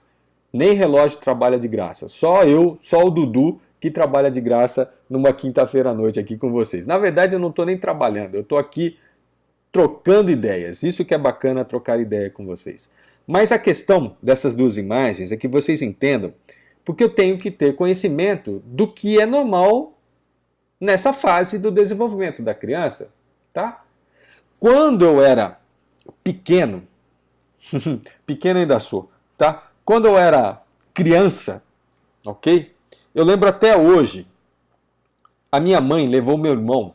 Nem relógio trabalha de graça. Só o Dudu que trabalha de graça numa quinta-feira à noite aqui com vocês. Na verdade, eu não estou nem trabalhando, eu estou aqui trocando ideias. Isso que é bacana, trocar ideia com vocês. Mas a questão dessas duas imagens é que vocês entendam, porque eu tenho que ter conhecimento do que é normal nessa fase do desenvolvimento da criança, tá? Quando eu era pequeno, pequeno ainda sou, tá? Quando eu era criança, ok? Eu lembro até hoje, a minha mãe levou meu irmão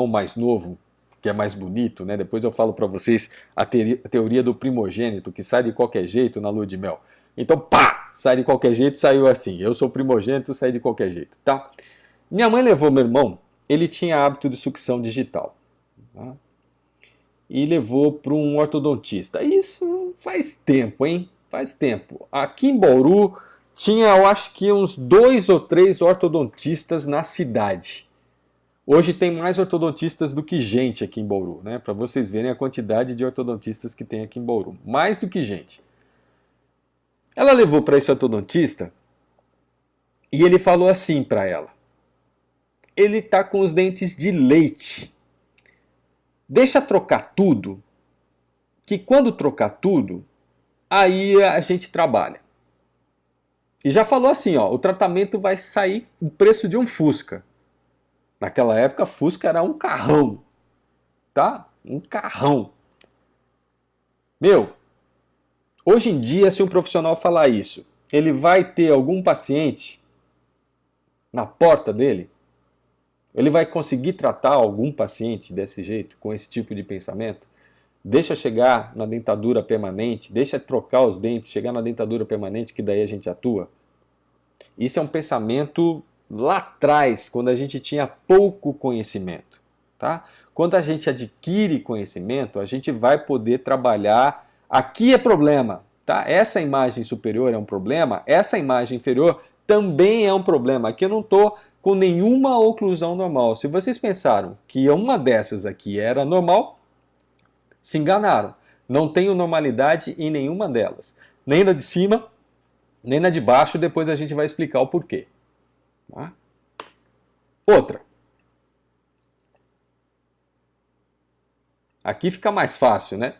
mais novo, que é mais bonito, né? Depois eu falo para vocês a teoria do primogênito, que sai de qualquer jeito na lua de mel. Então, pá! Sai de qualquer jeito, saiu assim. Eu sou primogênito, saí de qualquer jeito, tá? Minha mãe levou meu irmão, ele tinha hábito de sucção digital. Tá? E levou para um ortodontista. Isso faz tempo, hein? Faz tempo. Aqui em Bauru tinha, eu acho que uns 2 ou 3 ortodontistas na cidade. Hoje tem mais ortodontistas do que gente aqui em Bauru, né? Para vocês verem a quantidade de ortodontistas que tem aqui em Bauru. Mais do que gente. Ela levou para esse ortodontista e ele falou assim para ela: ele tá com os dentes de leite. Deixa trocar tudo, que quando trocar tudo, aí a gente trabalha. E já falou assim, ó, o tratamento vai sair o preço de um Fusca. Naquela época, Fusca era um carrão, tá? Um carrão. Meu, hoje em dia, se um profissional falar isso, ele vai ter algum paciente na porta dele? Ele vai conseguir tratar algum paciente desse jeito, com esse tipo de pensamento? Deixa chegar na dentadura permanente, deixa trocar os dentes, chegar na dentadura permanente, que daí a gente atua. Isso é um pensamento lá atrás, quando a gente tinha pouco conhecimento. Tá? Quando a gente adquire conhecimento, a gente vai poder trabalhar. Aqui é problema. Tá? Essa imagem superior é um problema, essa imagem inferior também é um problema. Aqui eu não estou com nenhuma oclusão normal. Se vocês pensaram que uma dessas aqui era normal, se enganaram. Não tenho normalidade em nenhuma delas. Nem na de cima, nem na de baixo. Depois a gente vai explicar o porquê. Tá? Outra. Aqui fica mais fácil, né?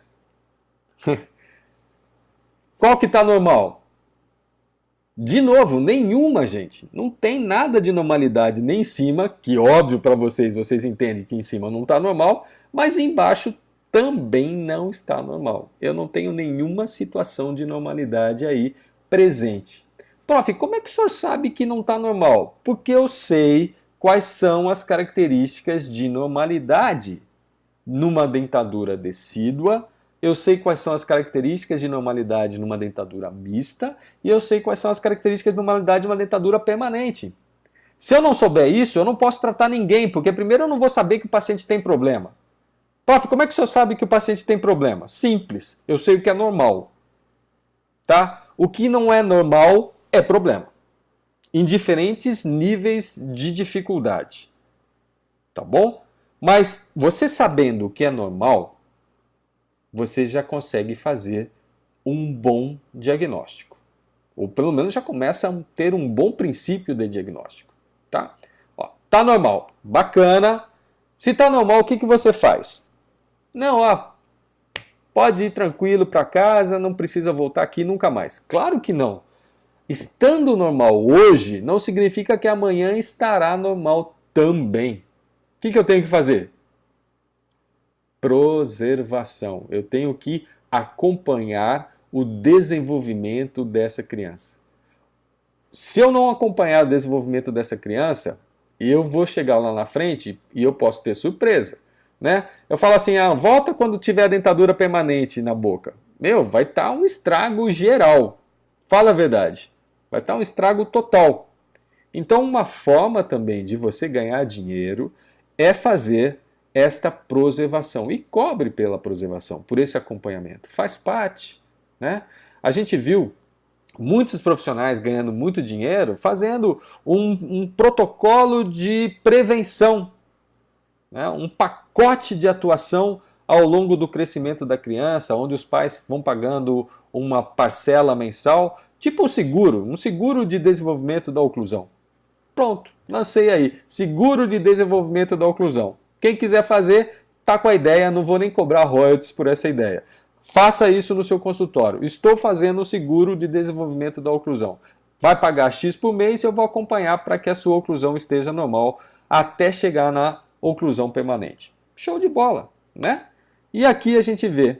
Qual que está normal? De novo, nenhuma, gente. Não tem nada de normalidade nem em cima, que óbvio para vocês, vocês entendem que em cima não está normal, mas embaixo também não está normal. Eu não tenho nenhuma situação de normalidade aí presente. Prof, como é que o senhor sabe que não está normal? Porque eu sei quais são as características de normalidade numa dentadura decídua. Eu sei quais são as características de normalidade numa dentadura mista e eu sei quais são as características de normalidade de uma dentadura permanente. Se eu não souber isso, eu não posso tratar ninguém, porque primeiro eu não vou saber que o paciente tem problema. Prof, como é que o senhor sabe que o paciente tem problema? Simples, eu sei o que é normal. Tá? O que não é normal é problema. Em diferentes níveis de dificuldade. Tá bom? Mas você sabendo o que é normal, você já consegue fazer um bom diagnóstico. Ou pelo menos já começa a ter um bom princípio de diagnóstico. Tá? Ó, tá normal. Bacana. Se tá normal, o que você faz? Não, ó, pode ir tranquilo para casa, não precisa voltar aqui nunca mais. Claro que não. Estando normal hoje, não significa que amanhã estará normal também. O que eu tenho que fazer? Preservação. Eu tenho que acompanhar o desenvolvimento dessa criança. Se eu não acompanhar o desenvolvimento dessa criança, eu vou chegar lá na frente e eu posso ter surpresa. Né? Eu falo assim, volta quando tiver a dentadura permanente na boca. Meu, vai estar um estrago geral. Fala a verdade. Vai estar um estrago total. Então, uma forma também de você ganhar dinheiro é fazer esta preservação. E cobre pela preservação, por esse acompanhamento. Faz parte. Né? A gente viu muitos profissionais ganhando muito dinheiro fazendo um protocolo de prevenção. Né? Um pacote de atuação ao longo do crescimento da criança, onde os pais vão pagando uma parcela mensal, tipo um seguro de desenvolvimento da oclusão. Pronto, lancei aí, seguro de desenvolvimento da oclusão. Quem quiser fazer, tá com a ideia, não vou nem cobrar royalties por essa ideia. Faça isso no seu consultório. Estou fazendo o seguro de desenvolvimento da oclusão. vai pagar X por mês e eu vou acompanhar para que a sua oclusão esteja normal até chegar na oclusão permanente. Show de bola, né? E aqui a gente vê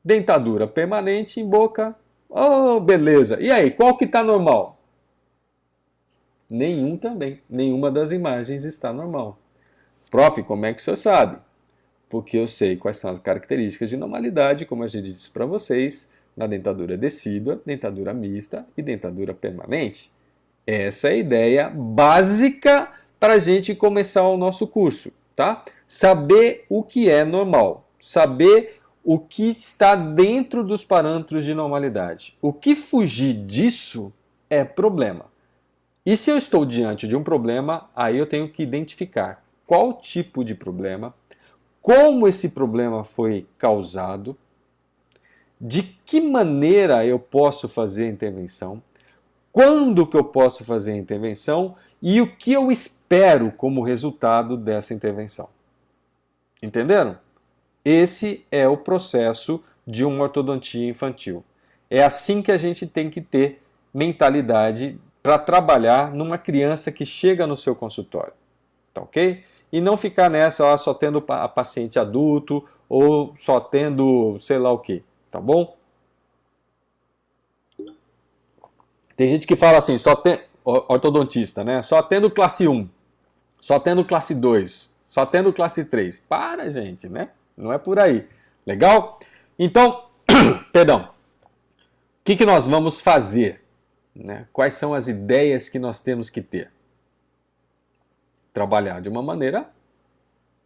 dentadura permanente em boca. Oh, beleza. E aí, qual que está normal? Nenhum também. Nenhuma das imagens está normal. Prof, como é que o senhor sabe? Porque eu sei quais são as características de normalidade, como a gente disse para vocês, na dentadura decídua, dentadura mista e dentadura permanente. Essa é a ideia básica para a gente começar o nosso curso, tá? Saber o que é normal, saber o que está dentro dos parâmetros de normalidade. O que fugir disso é problema. E se eu estou diante de um problema, aí eu tenho que identificar qual tipo de problema, como esse problema foi causado, de que maneira eu posso fazer a intervenção, quando que eu posso fazer a intervenção e o que eu espero como resultado dessa intervenção. Entenderam? Esse é o processo de uma ortodontia infantil. É assim que a gente tem que ter mentalidade para trabalhar numa criança que chega no seu consultório. Tá ok? E não ficar nessa, ó, só tendo a paciente adulto ou só tendo sei lá o que, tá bom? Tem gente que fala assim, só tem ortodontista, né? Só tendo classe 1, só tendo classe 2, só tendo classe 3. Para, gente, né? Não é por aí. Legal? Então, perdão. O que nós vamos fazer? Né? Quais são as ideias que nós temos que ter? Trabalhar de uma maneira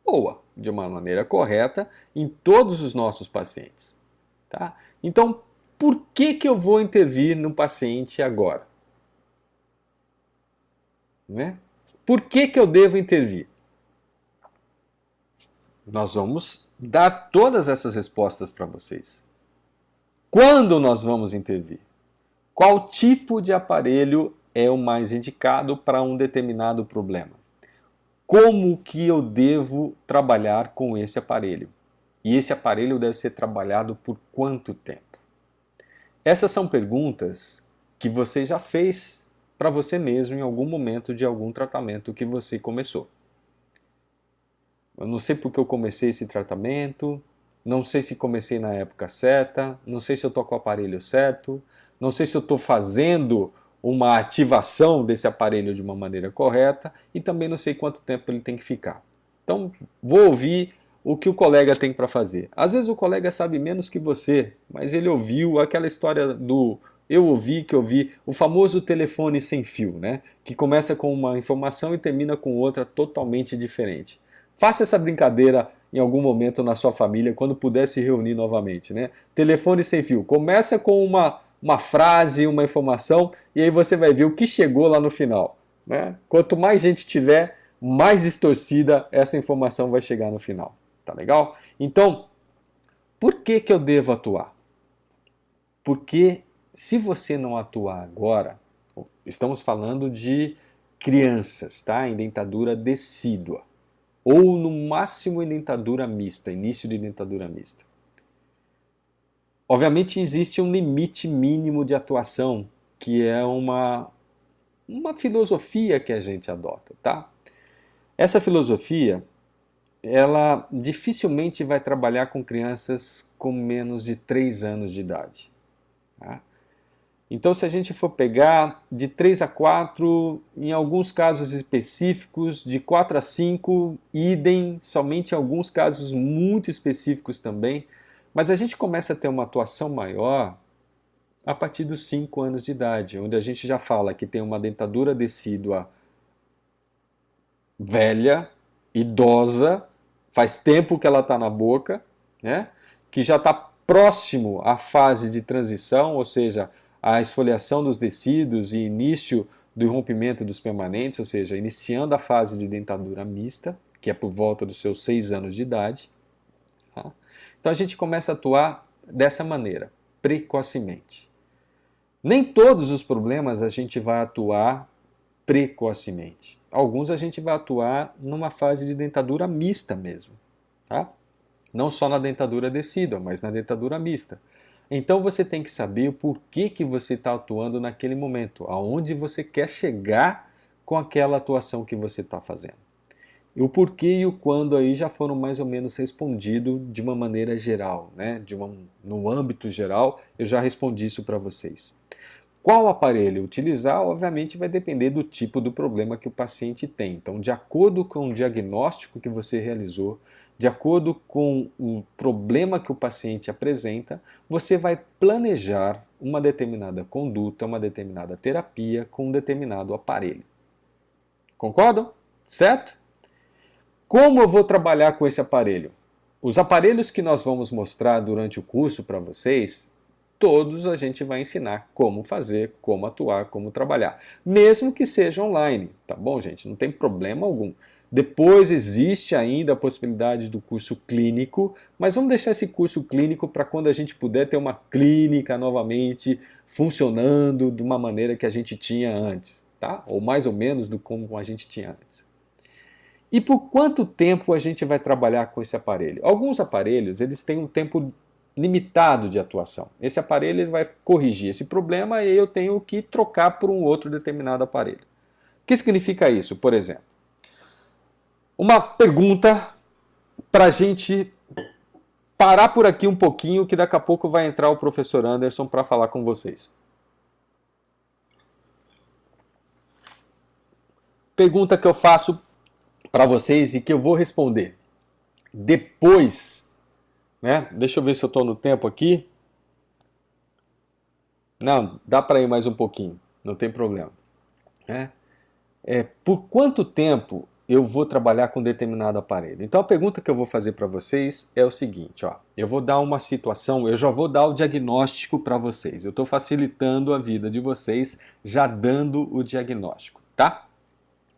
boa, de uma maneira correta em todos os nossos pacientes. Tá? Então, por que eu vou intervir no paciente agora? Né? Por que eu devo intervir? Nós vamos dar todas essas respostas para vocês. Quando nós vamos intervir? Qual tipo de aparelho é o mais indicado para um determinado problema? Como que eu devo trabalhar com esse aparelho? E esse aparelho deve ser trabalhado por quanto tempo? Essas são perguntas que você já fez para você mesmo em algum momento de algum tratamento que você começou. Eu não sei porque eu comecei esse tratamento, não sei se comecei na época certa, não sei se eu estou com o aparelho certo, não sei se eu estou fazendo uma ativação desse aparelho de uma maneira correta e também não sei quanto tempo ele tem que ficar. Então, vou ouvir o que o colega tem para fazer. Às vezes o colega sabe menos que você, mas ele ouviu aquela história do eu ouvi que ouvi, o famoso telefone sem fio, né? Que começa com uma informação e termina com outra totalmente diferente. Faça essa brincadeira em algum momento na sua família, quando puder se reunir novamente, né? Telefone sem fio. Começa com uma frase, uma informação, e aí você vai ver o que chegou lá no final, né? Quanto mais gente tiver, mais distorcida essa informação vai chegar no final. Tá legal? Então, por que eu devo atuar? Porque se você não atuar agora, estamos falando de crianças, tá? Em dentadura decídua. Ou no máximo em dentadura mista, início de dentadura mista. Obviamente existe um limite mínimo de atuação, que é uma filosofia que a gente adota, tá? Essa filosofia, ela dificilmente vai trabalhar com crianças com menos de 3 anos de idade. Tá? Então, se a gente for pegar de 3 a 4, em alguns casos específicos, de 4 a 5, idem, somente em alguns casos muito específicos também, mas a gente começa a ter uma atuação maior a partir dos 5 anos de idade, onde a gente já fala que tem uma dentadura decídua velha, idosa, faz tempo que ela está na boca, né? Que já está próximo à fase de transição, ou seja, a esfoliação dos tecidos e início do rompimento dos permanentes, ou seja, iniciando a fase de dentadura mista, que é por volta dos seus 6 anos de idade. Tá? Então a gente começa a atuar dessa maneira, precocemente. Nem todos os problemas a gente vai atuar precocemente. Alguns a gente vai atuar numa fase de dentadura mista mesmo. Tá? Não só na dentadura decídua, mas na dentadura mista. Então você tem que saber o porquê que você está atuando naquele momento, aonde você quer chegar com aquela atuação que você está fazendo. E o porquê e o quando aí já foram mais ou menos respondidos de uma maneira geral, né? No âmbito geral, eu já respondi isso para vocês. Qual aparelho utilizar, obviamente, vai depender do tipo do problema que o paciente tem. Então, de acordo com o diagnóstico que você realizou, de acordo com o problema que o paciente apresenta, você vai planejar uma determinada conduta, uma determinada terapia com um determinado aparelho. Concordam? Certo? Como eu vou trabalhar com esse aparelho? Os aparelhos que nós vamos mostrar durante o curso para vocês, todos a gente vai ensinar como fazer, como atuar, como trabalhar. Mesmo que seja online, tá bom, gente? Não tem problema algum. Depois existe ainda a possibilidade do curso clínico, mas vamos deixar esse curso clínico para quando a gente puder ter uma clínica novamente funcionando de uma maneira que a gente tinha antes, tá? Ou mais ou menos do como a gente tinha antes. E por quanto tempo a gente vai trabalhar com esse aparelho? Alguns aparelhos, eles têm um tempo limitado de atuação. Esse aparelho ele vai corrigir esse problema e eu tenho que trocar por um outro determinado aparelho. O que significa isso, por exemplo? Uma pergunta para a gente parar por aqui um pouquinho, que daqui a pouco vai entrar o professor Anderson para falar com vocês. Pergunta que eu faço para vocês e que eu vou responder depois, né? Deixa eu ver se eu estou no tempo aqui. Não, dá para ir mais um pouquinho, não tem problema. Por quanto tempo eu vou trabalhar com determinado aparelho? Então a pergunta que eu vou fazer para vocês é o seguinte, ó, eu vou dar uma situação, eu já vou dar o diagnóstico para vocês. Eu estou facilitando a vida de vocês já dando o diagnóstico, tá?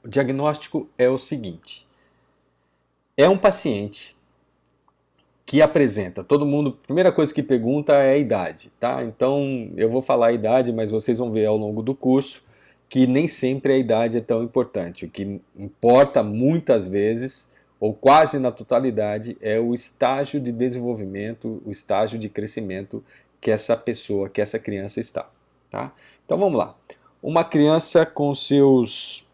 O diagnóstico é o seguinte, é um paciente que apresenta, todo mundo, a primeira coisa que pergunta é a idade, tá? Então eu vou falar a idade, mas vocês vão ver ao longo do curso que nem sempre a idade é tão importante. O que importa muitas vezes, ou quase na totalidade, é o estágio de desenvolvimento, o estágio de crescimento que essa pessoa, que essa criança está, tá? Então vamos lá. Uma criança com seus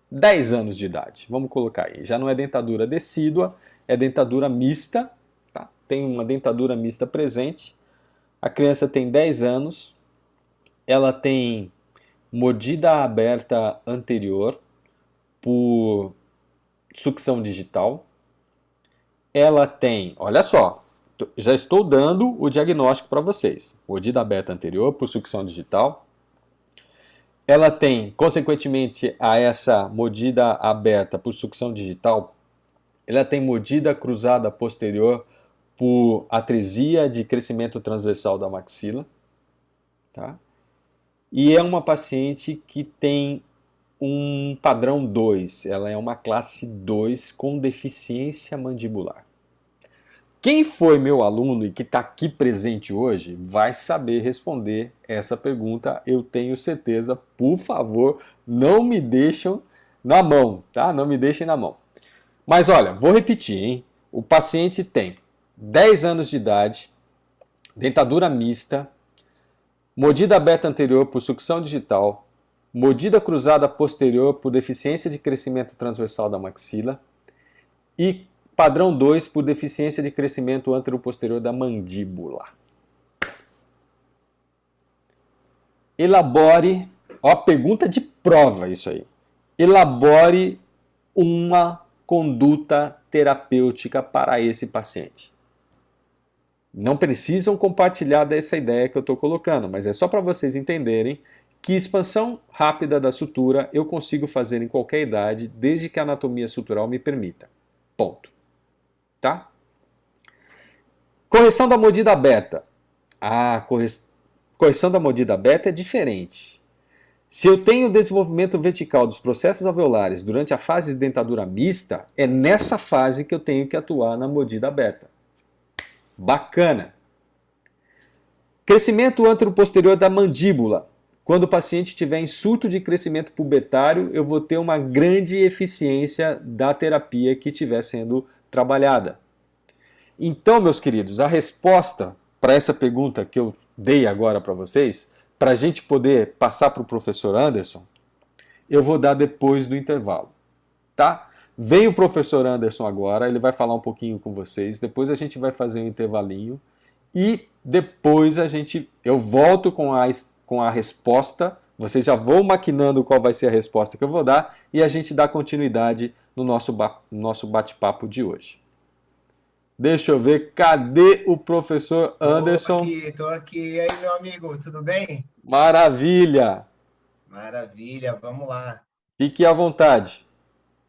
10 anos de idade, vamos colocar aí. Já não é dentadura decídua, é dentadura mista, tá? Tem uma dentadura mista presente. A criança tem 10 anos, ela tem mordida aberta anterior por sucção digital. Ela tem, olha só, já estou dando o diagnóstico para vocês. Mordida aberta anterior por sucção digital. Ela tem, consequentemente a essa mordida aberta por sucção digital, ela tem mordida cruzada posterior por atresia de crescimento transversal da maxila, tá? E é uma paciente que tem um padrão 2, ela é uma classe 2 com deficiência mandibular. Quem foi meu aluno e que está aqui presente hoje vai saber responder essa pergunta, eu tenho certeza. Por favor, não me deixem na mão, tá? Não me deixem na mão. Mas olha, vou repetir, hein? O paciente tem 10 anos de idade, dentadura mista, mordida aberta anterior por sucção digital, mordida cruzada posterior por deficiência de crescimento transversal da maxila e padrão 2 por deficiência de crescimento antero-posterior da mandíbula. Elabore, ó, pergunta de prova isso aí. Elabore uma conduta terapêutica para esse paciente. Não precisam compartilhar dessa ideia que eu estou colocando, mas é só para vocês entenderem que expansão rápida da sutura eu consigo fazer em qualquer idade, desde que a anatomia sutural me permita. Ponto. Tá? Correção da mordida beta. Correção da mordida beta é diferente. Se eu tenho desenvolvimento vertical dos processos alveolares durante a fase de dentadura mista, é nessa fase que eu tenho que atuar na mordida aberta. Bacana! Crescimento antero-posterior da mandíbula. Quando o paciente tiver insulto de crescimento pubertário, eu vou ter uma grande eficiência da terapia que estiver sendo trabalhada. Então, meus queridos, a resposta para essa pergunta que eu dei agora para vocês, para a gente poder passar para o professor Anderson, eu vou dar depois do intervalo, tá? Vem o professor Anderson agora, ele vai falar um pouquinho com vocês, depois a gente vai fazer um intervalinho e depois eu volto com a resposta, vocês já vão maquinando qual vai ser a resposta que eu vou dar e a gente dá continuidade no nosso bate-papo de hoje. Deixa eu ver, cadê o professor Anderson? Tô aqui. E aí, meu amigo, tudo bem? Maravilha! Maravilha, vamos lá. Fique à vontade.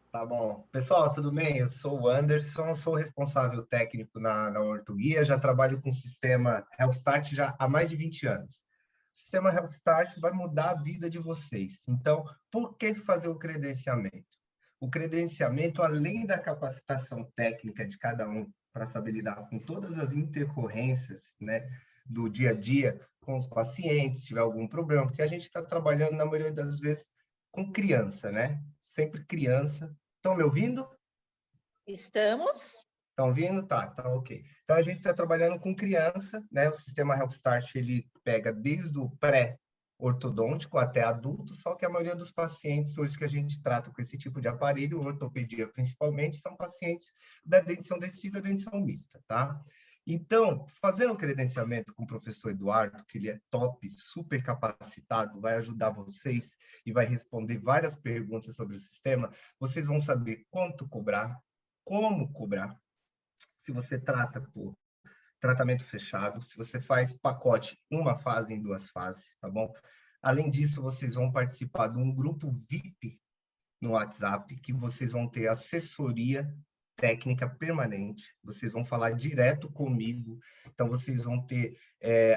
Tá bom. Pessoal, tudo bem? Eu sou o Anderson, sou responsável técnico na Ortoguia, já trabalho com o sistema HealthStart já há mais de 20 anos. O sistema HealthStart vai mudar a vida de vocês. Então, por que fazer o credenciamento? O credenciamento, além da capacitação técnica de cada um para saber lidar com todas as intercorrências, né, do dia a dia com os pacientes, se tiver algum problema, porque a gente está trabalhando, na maioria das vezes, com criança, né? Sempre criança. Estão me ouvindo? Estamos. Estão ouvindo? Tá ok. Então, a gente está trabalhando com criança, né? O sistema HealthStart, ele pega desde o pré-ortodôntico até adulto, só que a maioria dos pacientes hoje que a gente trata com esse tipo de aparelho, ortopedia principalmente, são pacientes da dentição descida, dentição mista, tá? Então, fazendo o credenciamento com o professor Eduardo, que ele é top, super capacitado, vai ajudar vocês e vai responder várias perguntas sobre o sistema, vocês vão saber quanto cobrar, como cobrar, se você trata por tratamento fechado, se você faz pacote uma fase em 2 fases, tá bom? Além disso, vocês vão participar de um grupo VIP no WhatsApp, que vocês vão ter assessoria técnica permanente, vocês vão falar direto comigo, então vocês vão ter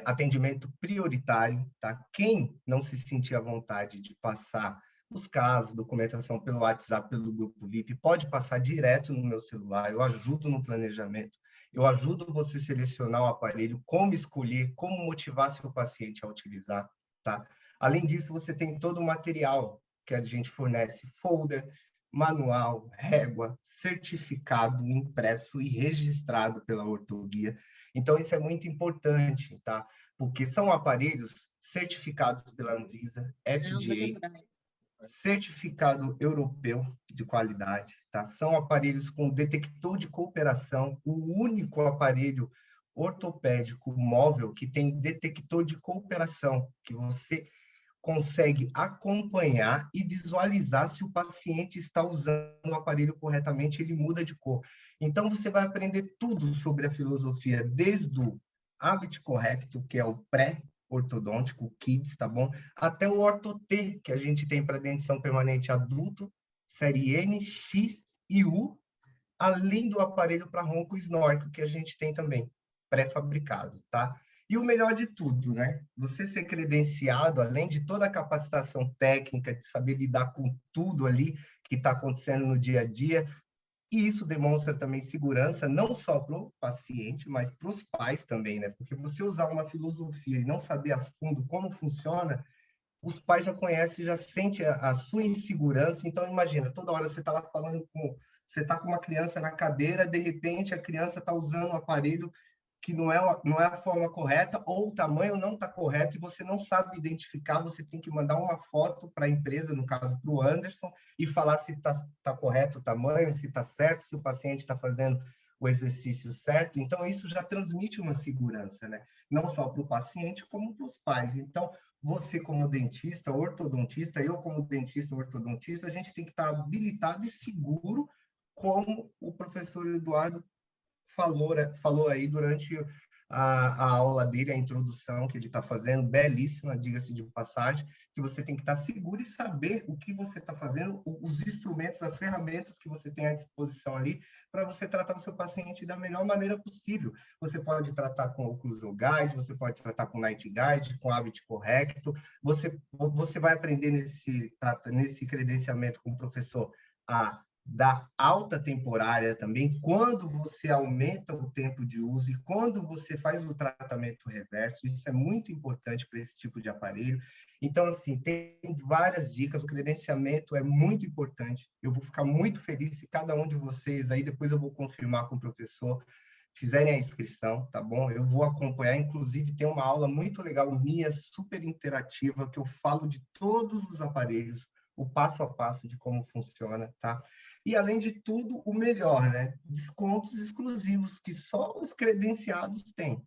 atendimento prioritário, tá? Quem não se sentir à vontade de passar os casos, documentação pelo WhatsApp, pelo grupo VIP, pode passar direto no meu celular, eu ajudo no planejamento, eu ajudo você a selecionar o aparelho, como escolher, como motivar seu paciente a utilizar, tá? Além disso, você tem todo o material que a gente fornece, folder, manual, régua, certificado, impresso e registrado pela Ortoguia. Então, isso é muito importante, tá? Porque são aparelhos certificados pela Anvisa, FDA, certificado europeu de qualidade, tá? São aparelhos com detector de cooperação, o único aparelho ortopédico móvel que tem detector de cooperação, que você consegue acompanhar e visualizar se o paciente está usando o aparelho corretamente, ele muda de cor. Então, você vai aprender tudo sobre a filosofia, desde o hábito correto, que é o pré-ortodôntico, o KIDS, tá bom? Até o Ortho-T, que a gente tem para dentição permanente adulto, série N, X e U, além do aparelho para ronco snorkel, que a gente tem também, pré-fabricado, tá? E o melhor de tudo, né? Você ser credenciado, além de toda a capacitação técnica, de saber lidar com tudo ali que está acontecendo no dia a dia, e isso demonstra também segurança, não só para o paciente, mas para os pais também, né? Porque você usar uma filosofia e não saber a fundo como funciona, os pais já conhecem, já sentem a sua insegurança. Então, imagina, toda hora você está lá falando com... Você está com uma criança na cadeira, de repente a criança está usando um aparelho que não é a forma correta, ou o tamanho não está correto, e você não sabe identificar, você tem que mandar uma foto para a empresa, no caso para o Anderson, e falar se está correto o tamanho, se está certo, se o paciente está fazendo o exercício certo. Então, isso já transmite uma segurança, né? Não só para o paciente, como para os pais. Então, você como dentista, ortodontista, eu como dentista, ortodontista, a gente tem que estar habilitado e seguro, como o professor Eduardo falou aí durante a aula dele, a introdução que ele está fazendo, belíssima, diga-se de passagem, que você tem que estar seguro e saber o que você está fazendo, os instrumentos, as ferramentas que você tem à disposição ali, para você tratar o seu paciente da melhor maneira possível. Você pode tratar com Occlusal Guide, você pode tratar com Night Guide, com hábito correto, você vai aprender nesse credenciamento com o professor da alta temporária também, quando você aumenta o tempo de uso e quando você faz o tratamento reverso. Isso é muito importante para esse tipo de aparelho. Então, assim, tem várias dicas, o credenciamento é muito importante. Eu vou ficar muito feliz se cada um de vocês, aí depois eu vou confirmar com o professor, fizerem a inscrição, tá bom? Eu vou acompanhar, inclusive tem uma aula muito legal minha, super interativa, que eu falo de todos os aparelhos, o passo a passo de como funciona, tá? E, além de tudo, o melhor, né? Descontos exclusivos que só os credenciados têm.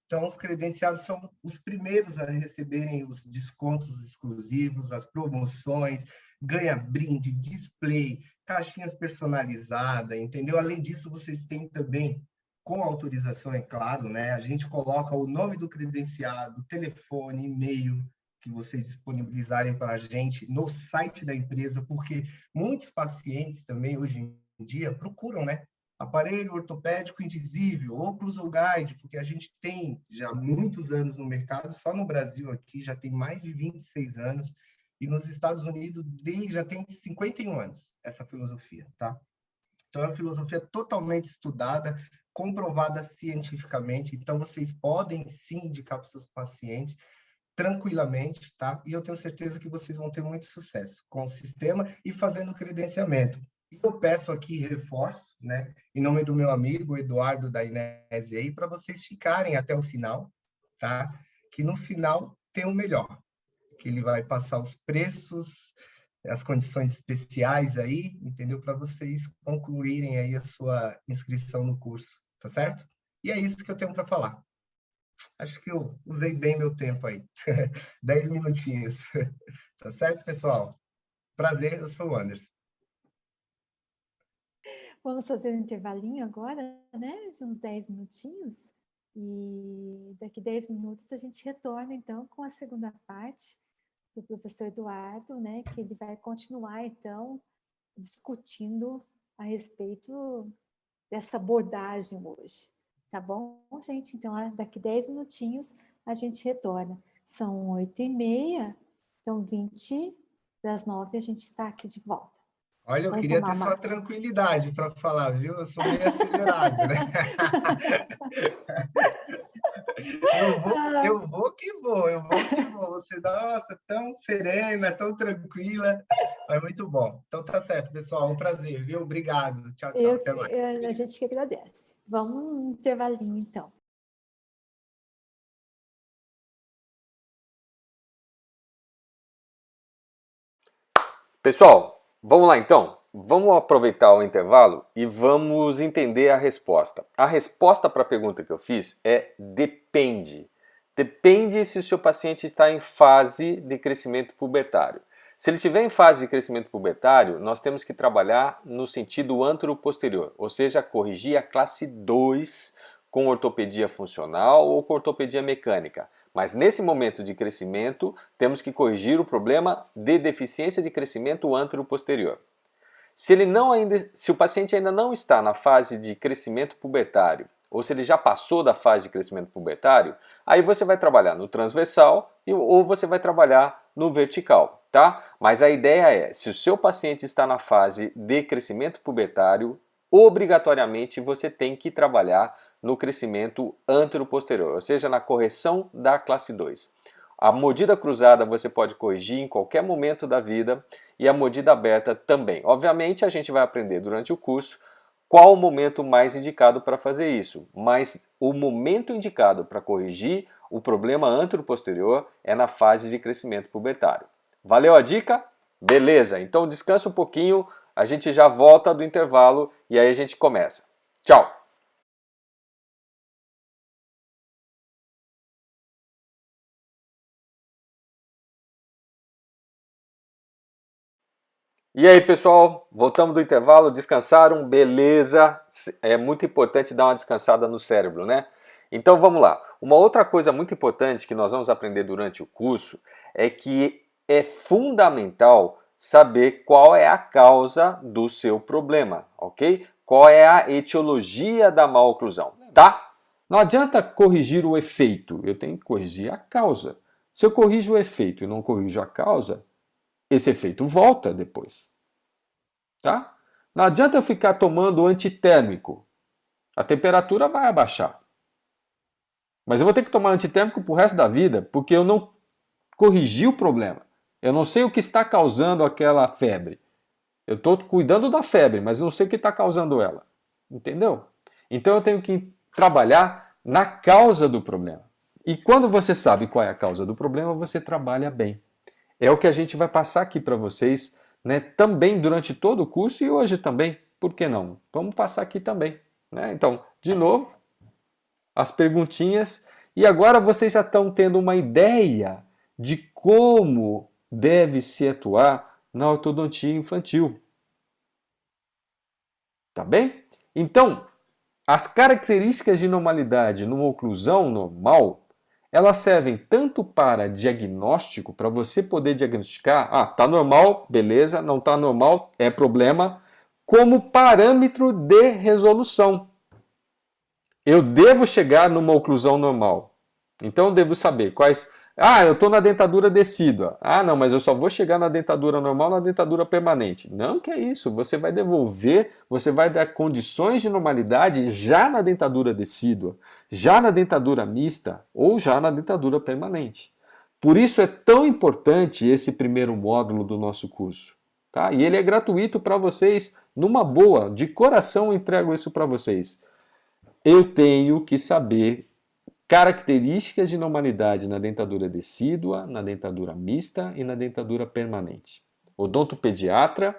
Então, os credenciados são os primeiros a receberem os descontos exclusivos, as promoções, ganha brinde, display, caixinhas personalizadas, entendeu? Além disso, vocês têm também, com autorização, é claro, né? A gente coloca o nome do credenciado, telefone, e-mail, que vocês disponibilizarem para a gente no site da empresa, porque muitos pacientes também, hoje em dia, procuram, né? Aparelho ortopédico invisível, Occlusal Guide, porque a gente tem já muitos anos no mercado, só no Brasil aqui já tem mais de 26 anos, e nos Estados Unidos já tem 51 anos essa filosofia, tá? Então, é uma filosofia totalmente estudada, comprovada cientificamente, então vocês podem sim indicar para os seus pacientes tranquilamente, tá? E eu tenho certeza que vocês vão ter muito sucesso com o sistema e fazendo o credenciamento. E eu peço aqui reforço, né, em nome do meu amigo Eduardo da Inés aí, para vocês ficarem até o final, tá? Que no final tem o melhor, que ele vai passar os preços, as condições especiais aí, entendeu? Para vocês concluírem aí a sua inscrição no curso, tá certo? E é isso que eu tenho para falar. Acho que eu usei bem meu tempo aí. 10 minutinhos. Tá certo, pessoal? Prazer, eu sou o Anderson. Vamos fazer um intervalinho agora, né? De uns 10 minutinhos. E daqui 10 minutos a gente retorna, então, com a segunda parte do professor Eduardo, né? Que ele vai continuar, então, discutindo a respeito dessa abordagem hoje. Tá bom, gente? Então, daqui 10 minutinhos a gente retorna. São 8h30, então 20 das 9 a gente está aqui de volta. Olha, eu Vamos queria tomar ter sua tranquilidade para falar, viu? Eu sou meio acelerado, né? Eu vou que vou, eu vou que vou. Você, nossa, tão serena, tão tranquila. É muito bom. Então tá certo, pessoal. Um prazer, viu? Obrigado. Tchau, tchau. Até mais. A gente que agradece. Vamos um intervalinho, então. Pessoal, vamos lá então? Vamos aproveitar o intervalo e vamos entender a resposta. A resposta para a pergunta que eu fiz é depende. Depende se o seu paciente está em fase de crescimento pubertário. Se ele estiver em fase de crescimento pubertário, nós temos que trabalhar no sentido antero-posterior, ou seja, corrigir a classe 2 com ortopedia funcional ou com ortopedia mecânica. Mas nesse momento de crescimento, temos que corrigir o problema de deficiência de crescimento antero-posterior. Se o paciente ainda não está na fase de crescimento pubertário, ou se ele já passou da fase de crescimento pubertário, aí você vai trabalhar no transversal ou você vai trabalhar no vertical, tá? Mas a ideia é, se o seu paciente está na fase de crescimento pubertário, obrigatoriamente você tem que trabalhar no crescimento antero-posterior, ou seja, na correção da classe 2. A mordida cruzada você pode corrigir em qualquer momento da vida e a mordida aberta também. Obviamente a gente vai aprender durante o curso qual o momento mais indicado para fazer isso, mas o momento indicado para corrigir o problema antero-posterior é na fase de crescimento pubertário. Valeu a dica? Beleza, então descansa um pouquinho, a gente já volta do intervalo e aí a gente começa. Tchau! E aí, pessoal, voltamos do intervalo, descansaram? Beleza? É muito importante dar uma descansada no cérebro, né? Então vamos lá. Uma outra coisa muito importante que nós vamos aprender durante o curso é que é fundamental saber qual é a causa do seu problema, ok? Qual é a etiologia da maloclusão, tá? Não adianta corrigir o efeito, eu tenho que corrigir a causa. Se eu corrijo o efeito e não corrijo a causa, esse efeito volta depois. Tá? Não adianta eu ficar tomando antitérmico. A temperatura vai abaixar. Mas eu vou ter que tomar antitérmico pro resto da vida, porque eu não corrigi o problema. Eu não sei o que está causando aquela febre. Eu estou cuidando da febre, mas não sei o que está causando ela. Entendeu? Então eu tenho que trabalhar na causa do problema. E quando você sabe qual é a causa do problema, você trabalha bem. É o que a gente vai passar aqui para vocês, né, também durante todo o curso e hoje também. Por que não? Vamos passar aqui também, né? Então, de novo, as perguntinhas. E agora vocês já estão tendo uma ideia de como deve se atuar na ortodontia infantil. Tá bem? Então, as características de normalidade numa oclusão normal, elas servem tanto para diagnóstico, para você poder diagnosticar, tá normal, beleza, não tá normal, é problema, como parâmetro de resolução. Eu devo chegar numa oclusão normal. Então eu devo saber quais... eu estou na dentadura decídua. Não, mas eu só vou chegar na dentadura normal, na dentadura permanente. Não que é isso. Você vai devolver, você vai dar condições de normalidade já na dentadura decídua, já na dentadura mista ou já na dentadura permanente. Por isso é tão importante esse primeiro módulo do nosso curso. Tá? E ele é gratuito para vocês, numa boa, de coração eu entrego isso para vocês. Eu tenho que saber características de normalidade na dentadura decídua, na dentadura mista e na dentadura permanente. Odontopediatra,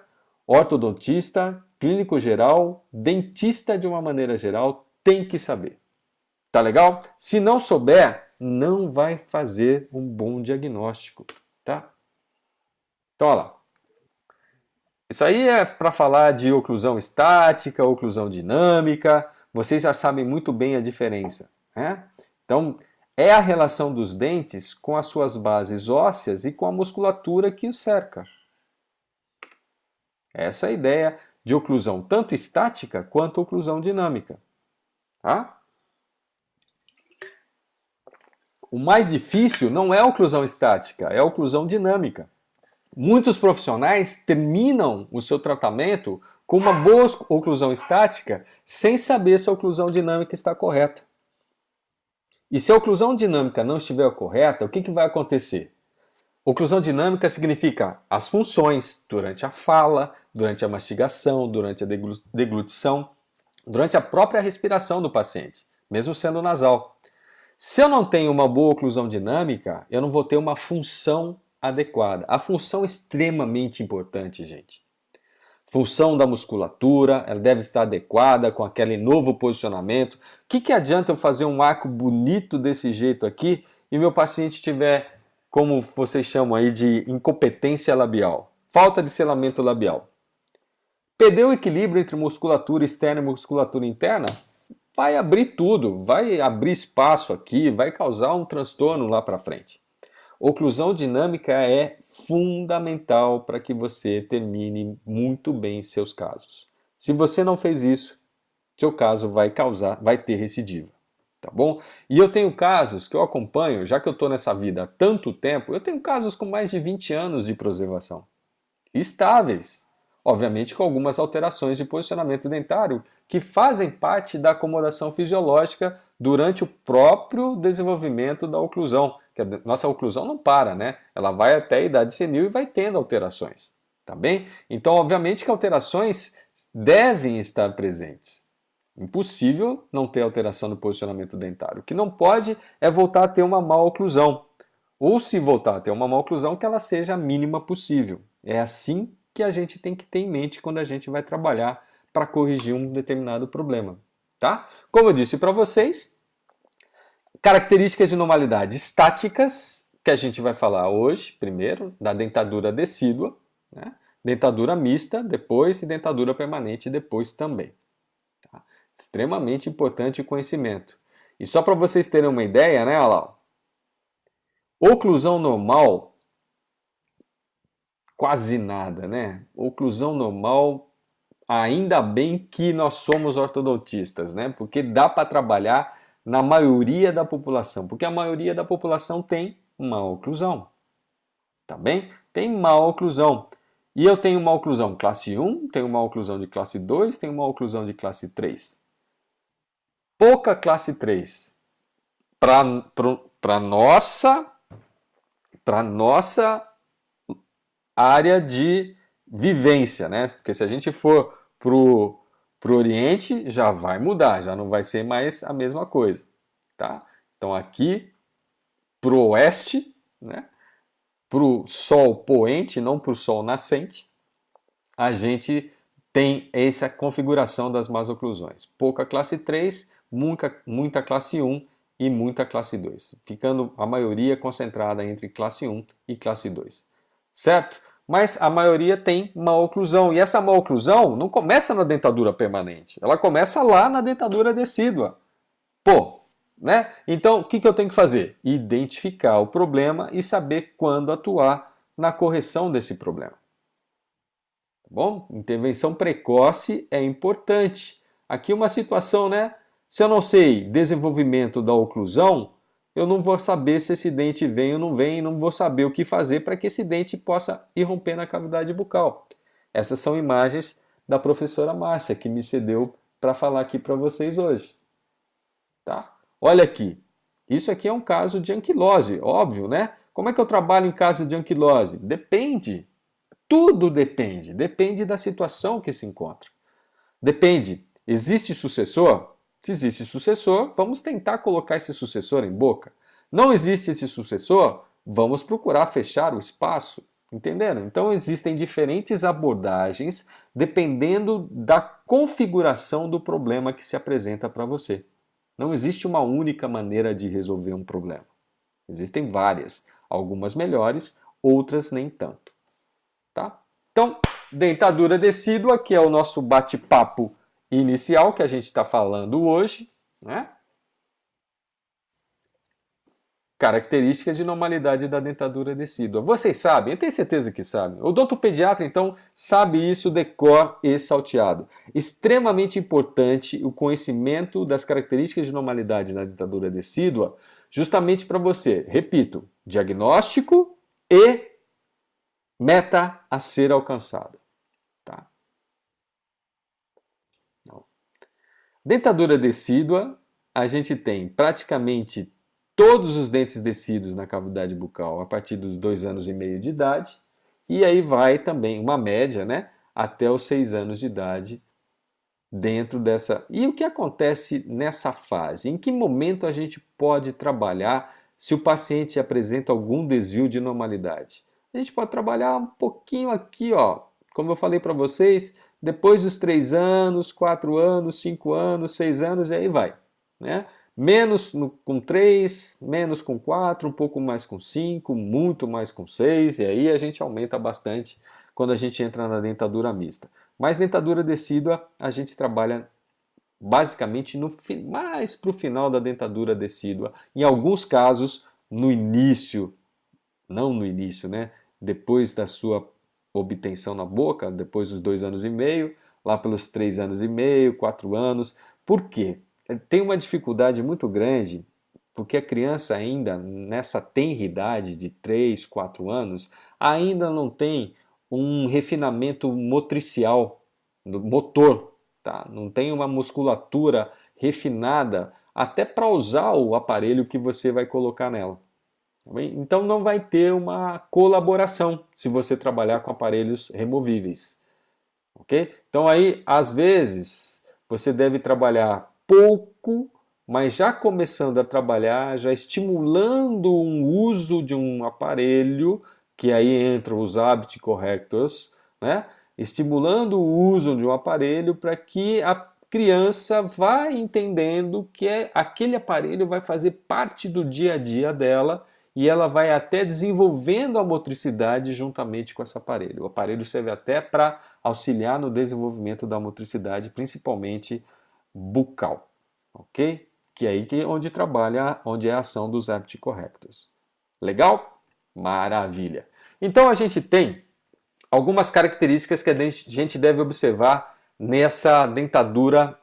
ortodontista, clínico geral, dentista de uma maneira geral tem que saber. Tá legal? Se não souber, não vai fazer um bom diagnóstico, tá? Então, olha lá. Isso aí é para falar de oclusão estática, oclusão dinâmica. Vocês já sabem muito bem a diferença, né? Então, é a relação dos dentes com as suas bases ósseas e com a musculatura que os cerca. Essa é a ideia de oclusão tanto estática quanto oclusão dinâmica. Tá? O mais difícil não é a oclusão estática, é a oclusão dinâmica. Muitos profissionais terminam o seu tratamento com uma boa oclusão estática sem saber se a oclusão dinâmica está correta. E se a oclusão dinâmica não estiver correta, o que vai acontecer? Oclusão dinâmica significa as funções durante a fala, durante a mastigação, durante a deglutição, durante a própria respiração do paciente, mesmo sendo nasal. Se eu não tenho uma boa oclusão dinâmica, eu não vou ter uma função adequada. A função é extremamente importante, gente. Função da musculatura, ela deve estar adequada com aquele novo posicionamento. O que adianta eu fazer um arco bonito desse jeito aqui e meu paciente tiver, como vocês chamam aí, de incompetência labial, falta de selamento labial? Perder o equilíbrio entre musculatura externa e musculatura interna? Vai abrir tudo, vai abrir espaço aqui, vai causar um transtorno lá para frente. Oclusão dinâmica é fundamental para que você termine muito bem seus casos. Se você não fez isso, seu caso vai ter recidiva, tá bom? E eu tenho casos que eu acompanho, já que eu estou nessa vida há tanto tempo, eu tenho casos com mais de 20 anos de preservação. Estáveis, obviamente com algumas alterações de posicionamento dentário que fazem parte da acomodação fisiológica durante o próprio desenvolvimento da oclusão. Que a nossa oclusão não para, né? Ela vai até a idade senil e vai tendo alterações, tá bem? Então, obviamente que alterações devem estar presentes. Impossível não ter alteração do posicionamento dentário. O que não pode é voltar a ter uma má oclusão. Ou se voltar a ter uma má oclusão, que ela seja a mínima possível. É assim que a gente tem que ter em mente quando a gente vai trabalhar para corrigir um determinado problema, tá? Como eu disse para vocês, características de normalidade estáticas, que a gente vai falar hoje, primeiro, da dentadura decídua, né? Dentadura mista, depois, e dentadura permanente, depois também. Tá? Extremamente importante o conhecimento. E só para vocês terem uma ideia, né, olha lá, oclusão normal, quase nada, né? Oclusão normal, ainda bem que nós somos ortodontistas, né? Porque dá para trabalhar na maioria da população, porque a maioria da população tem má oclusão, tá bem? Tem má oclusão. E eu tenho uma oclusão classe 1, tenho uma oclusão de classe 2, tenho uma oclusão de classe 3. Pouca classe 3. Para nossa área de vivência, né? Porque se a gente for Para o Oriente já vai mudar, já não vai ser mais a mesma coisa, tá? Então aqui para o Oeste, né? Para o Sol poente, não para o Sol nascente, a gente tem essa configuração das más oclusões. Pouca classe 3, muita classe 1 e muita classe 2, ficando a maioria concentrada entre classe 1 e classe 2, certo? Mas a maioria tem má oclusão, e essa má oclusão não começa na dentadura permanente, ela começa lá na dentadura decídua. Pô, né? Então, o que eu tenho que fazer? Identificar o problema e saber quando atuar na correção desse problema. Bom, intervenção precoce é importante. Aqui uma situação, né? Se eu não sei desenvolvimento da oclusão, eu não vou saber se esse dente vem ou não vem, não vou saber o que fazer para que esse dente possa irromper na cavidade bucal. Essas são imagens da professora Márcia, que me cedeu para falar aqui para vocês hoje. Tá? Olha aqui, isso aqui é um caso de anquilose, óbvio, né? Como é que eu trabalho em caso de anquilose? Depende. Tudo depende. Depende da situação que se encontra. Depende. Existe sucessor? Se existe sucessor, vamos tentar colocar esse sucessor em boca. Não existe esse sucessor? Vamos procurar fechar o espaço. Entenderam? Então existem diferentes abordagens dependendo da configuração do problema que se apresenta para você. Não existe uma única maneira de resolver um problema. Existem várias, algumas melhores, outras nem tanto. Tá? Então, dentadura decídua, que é o nosso bate-papo inicial que a gente está falando hoje, né? Características de normalidade da dentadura decídua. Vocês sabem, eu tenho certeza que sabem. O odontopediatra, então, sabe isso de cor e salteado. Extremamente importante o conhecimento das características de normalidade na dentadura decídua, justamente para você, repito, diagnóstico e meta a ser alcançada. Tá? Dentadura decídua, a gente tem praticamente todos os dentes decíduos na cavidade bucal a partir dos 2 anos e meio de idade, e aí vai também uma média, né, até os 6 anos de idade dentro dessa. E o que acontece nessa fase? Em que momento a gente pode trabalhar se o paciente apresenta algum desvio de normalidade? A gente pode trabalhar um pouquinho aqui, ó, como eu falei para vocês, depois dos 3 anos, 4 anos, 5 anos, 6 anos, e aí vai, né? Menos com 3, menos com 4, um pouco mais com 5, muito mais com 6, e aí a gente aumenta bastante quando a gente entra na dentadura mista. Mas dentadura decídua a gente trabalha basicamente mais para o final da dentadura decídua. Em alguns casos, no início, não no início, né? Depois da sua obtenção na boca, depois dos 2 anos e meio, lá pelos 3 anos e meio, 4 anos. Por quê? Tem uma dificuldade muito grande, porque a criança ainda, nessa tenra idade de 3, 4 anos, ainda não tem um refinamento motricial, motor, tá? Não tem uma musculatura refinada até para usar o aparelho que você vai colocar nela. Então não vai ter uma colaboração se você trabalhar com aparelhos removíveis. Ok? Então aí, às vezes, você deve trabalhar pouco, mas já começando a trabalhar, já estimulando um uso de um aparelho, que aí entram os Habit Correctors, né? Estimulando o uso de um aparelho para que a criança vá entendendo que aquele aparelho vai fazer parte do dia a dia dela e ela vai até desenvolvendo a motricidade juntamente com esse aparelho. O aparelho serve até para auxiliar no desenvolvimento da motricidade, principalmente bucal, ok? Que é aí onde trabalha, onde é a ação dos Habit Correctors. Legal? Maravilha! Então a gente tem algumas características que a gente deve observar nessa dentadura,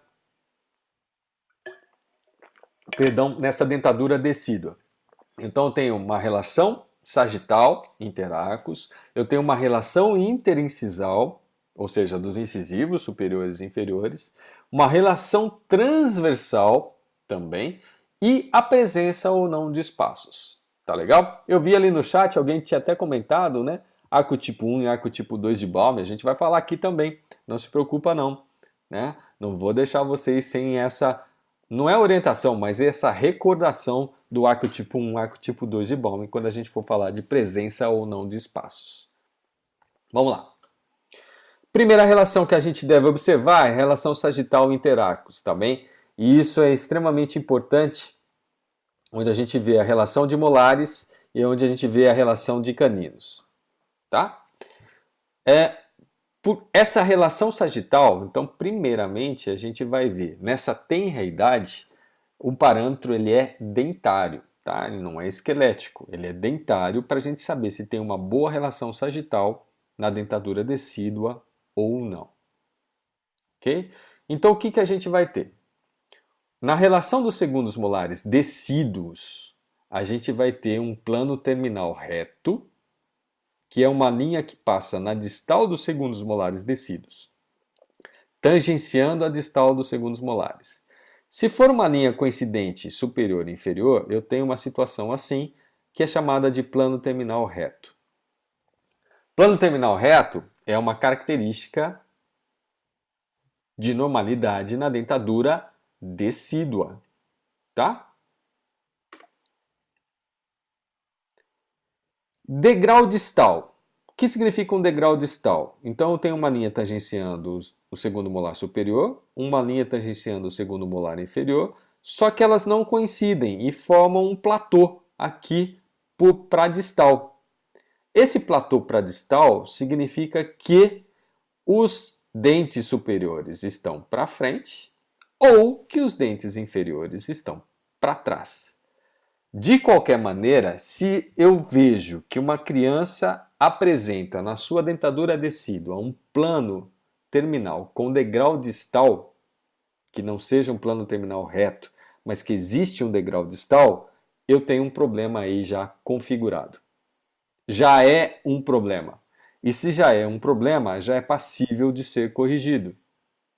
nessa dentadura decídua. Então eu tenho uma relação sagital, interarcos, eu tenho uma relação interincisal, ou seja, dos incisivos superiores e inferiores, uma relação transversal também, e a presença ou não de espaços. Tá legal? Eu vi ali no chat, alguém tinha até comentado, né? Arco tipo 1 e arco tipo 2 de Baum, a gente vai falar aqui também, não se preocupa não. né? Não vou deixar vocês sem essa, não é orientação, mas essa recordação do arco tipo 1, arco tipo 2 de Bowman, quando a gente for falar de presença ou não de espaços. Vamos lá. Primeira relação que a gente deve observar é a relação sagital interarcos, tá bem? E isso é extremamente importante, onde a gente vê a relação de molares e onde a gente vê a relação de caninos, tá? Por essa relação sagital, então, primeiramente, a gente vai ver, nessa tenra idade, o parâmetro ele é dentário, tá? Ele não é esquelético, ele é dentário para a gente saber se tem uma boa relação sagital na dentadura decídua ou não. Ok? Então, o que a gente vai ter? Na relação dos segundos molares decíduos, a gente vai ter um plano terminal reto, que é uma linha que passa na distal dos segundos molares decíduos, tangenciando a distal dos segundos molares. Se for uma linha coincidente superior e inferior, eu tenho uma situação assim, que é chamada de plano terminal reto. Plano terminal reto é uma característica de normalidade na dentadura decídua, tá? Degrau distal. O que significa um degrau distal? Então eu tenho uma linha tangenciando o segundo molar superior, uma linha tangenciando o segundo molar inferior, só que elas não coincidem e formam um platô aqui para distal. Esse platô para distal significa que os dentes superiores estão para frente ou que os dentes inferiores estão para trás. De qualquer maneira, se eu vejo que uma criança apresenta na sua dentadura decídua um plano terminal com degrau distal, que não seja um plano terminal reto, mas que existe um degrau distal, eu tenho um problema aí já configurado. Já é um problema. E se já é um problema, já é passível de ser corrigido,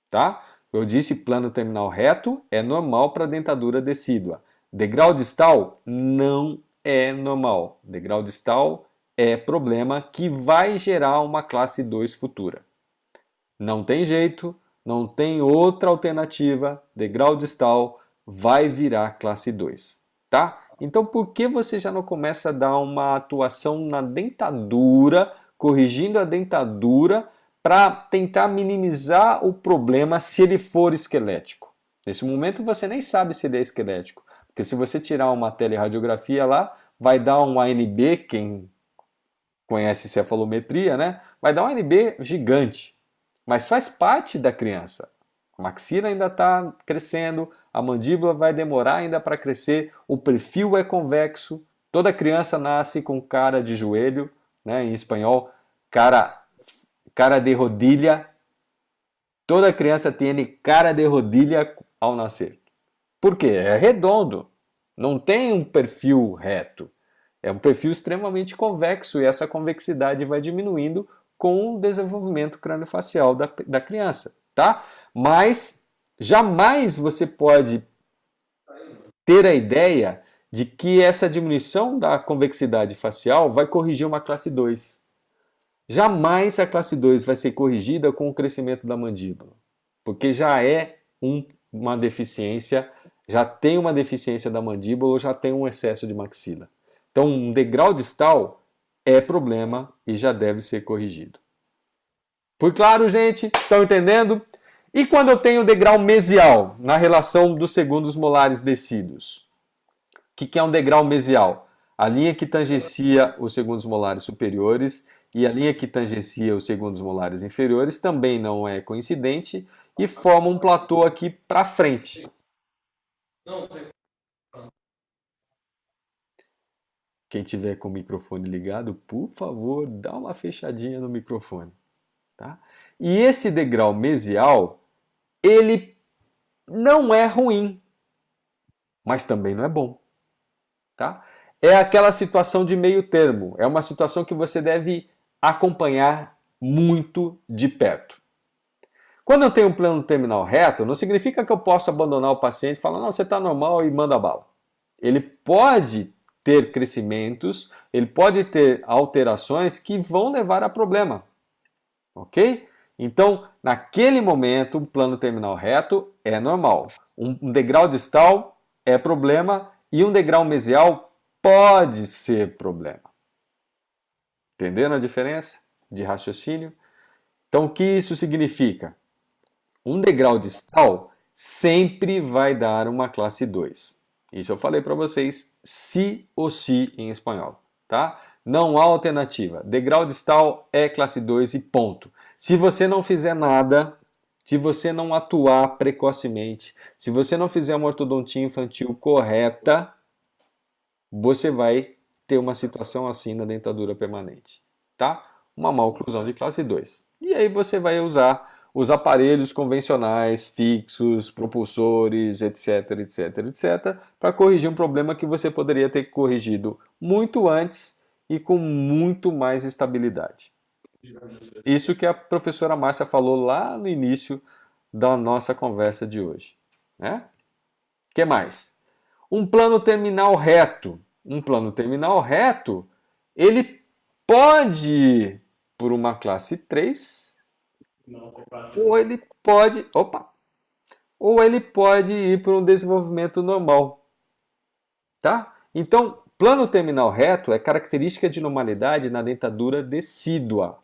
tá? Eu disse plano terminal reto é normal para dentadura decídua. Degrau distal não é normal. Degrau distal é problema que vai gerar uma classe 2 futura. Não tem jeito, não tem outra alternativa. Degrau distal vai virar classe 2, tá? Então por que você já não começa a dar uma atuação na dentadura, corrigindo a dentadura, para tentar minimizar o problema se ele for esquelético? Nesse momento você nem sabe se ele é esquelético, porque se você tirar uma teleradiografia lá, vai dar um ANB, quem conhece cefalometria, né? Vai dar um ANB gigante, mas faz parte da criança. A maxila ainda está crescendo, a mandíbula vai demorar ainda para crescer, o perfil é convexo, toda criança nasce com cara de joelho, né? Em espanhol, cara de rodilha. Toda criança tem cara de rodilha ao nascer. Por quê? É redondo, não tem um perfil reto. É um perfil extremamente convexo e essa convexidade vai diminuindo com o desenvolvimento craniofacial da criança, tá? Mas jamais você pode ter a ideia de que essa diminuição da convexidade facial vai corrigir uma classe 2. Jamais a classe 2 vai ser corrigida com o crescimento da mandíbula, porque já é uma deficiência, já tem uma deficiência da mandíbula ou já tem um excesso de maxila. Então, um degrau distal é problema e já deve ser corrigido. Foi claro, gente? Estão entendendo? E quando eu tenho o degrau mesial na relação dos segundos molares decíduos? O que é um degrau mesial? A linha que tangencia os segundos molares superiores e a linha que tangencia os segundos molares inferiores também não é coincidente e forma um platô aqui para frente. Quem tiver com o microfone ligado, por favor, dá uma fechadinha no microfone, tá? E esse degrau mesial, ele não é ruim, mas também não é bom, tá? É aquela situação de meio termo, é uma situação que você deve acompanhar muito de perto. Quando eu tenho um plano terminal reto, não significa que eu posso abandonar o paciente e falar, não, você está normal e manda bala. Ele pode ter crescimentos, ele pode ter alterações que vão levar a problema, ok? Então, naquele momento, um plano terminal reto é normal. Um degrau distal é problema e um degrau mesial pode ser problema. Entenderam a diferença de raciocínio? Então, o que isso significa? Um degrau distal sempre vai dar uma classe 2. Isso eu falei para vocês, sí ou sí em espanhol, tá? Não há alternativa. Degrau distal é classe 2 e ponto. Se você não fizer nada, se você não atuar precocemente, se você não fizer uma ortodontia infantil correta, você vai ter uma situação assim na dentadura permanente, tá? Uma maloclusão de classe 2. E aí você vai usar os aparelhos convencionais, fixos, propulsores, etc, etc, etc, para corrigir um problema que você poderia ter corrigido muito antes e com muito mais estabilidade. Isso que a professora Márcia falou lá no início da nossa conversa de hoje, né? O que mais? Um plano terminal reto. Um plano terminal reto, ele pode ir por uma classe 3, ou ele pode, ou ele pode ir por um desenvolvimento normal, tá? Então, plano terminal reto é característica de normalidade na dentadura decídua,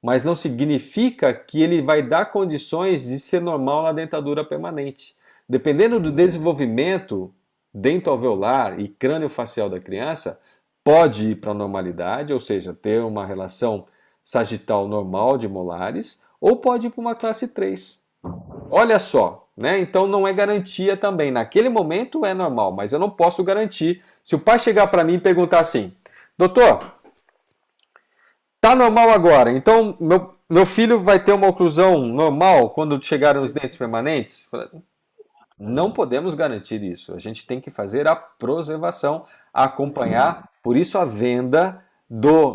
mas não significa que ele vai dar condições de ser normal na dentadura permanente. Dependendo do desenvolvimento dentoalveolar e crânio-facial da criança, pode ir para a normalidade, ou seja, ter uma relação sagital normal de molares, ou pode ir para uma classe 3. Olha só, né? Então não é garantia também. Naquele momento é normal, mas eu não posso garantir. Se o pai chegar para mim e perguntar assim, doutor, tá normal agora, então meu filho vai ter uma oclusão normal quando chegarem os dentes permanentes? Não podemos garantir isso. A gente tem que fazer a preservação, acompanhar. Por isso a venda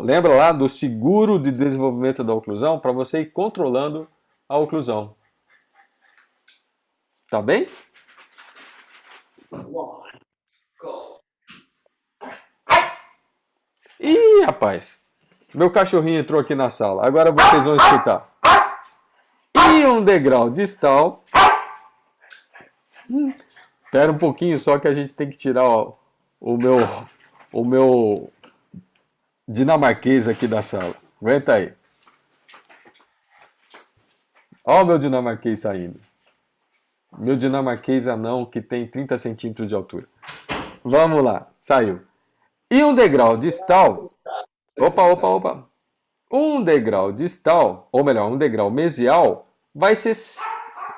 lembra lá, do seguro de desenvolvimento da oclusão, para você ir controlando a oclusão. Tá bem? Ih, rapaz. Meu cachorrinho entrou aqui na sala. Agora vocês vão escutar. E um degrau distal. Espera um pouquinho só que a gente tem que tirar o meu dinamarquês aqui da sala. Aguenta aí. Ó o meu dinamarquês saindo. Meu dinamarquês anão que tem 30 centímetros de altura. Vamos lá, saiu. E um degrau distal... Opa. Um degrau distal, ou melhor, um degrau mesial,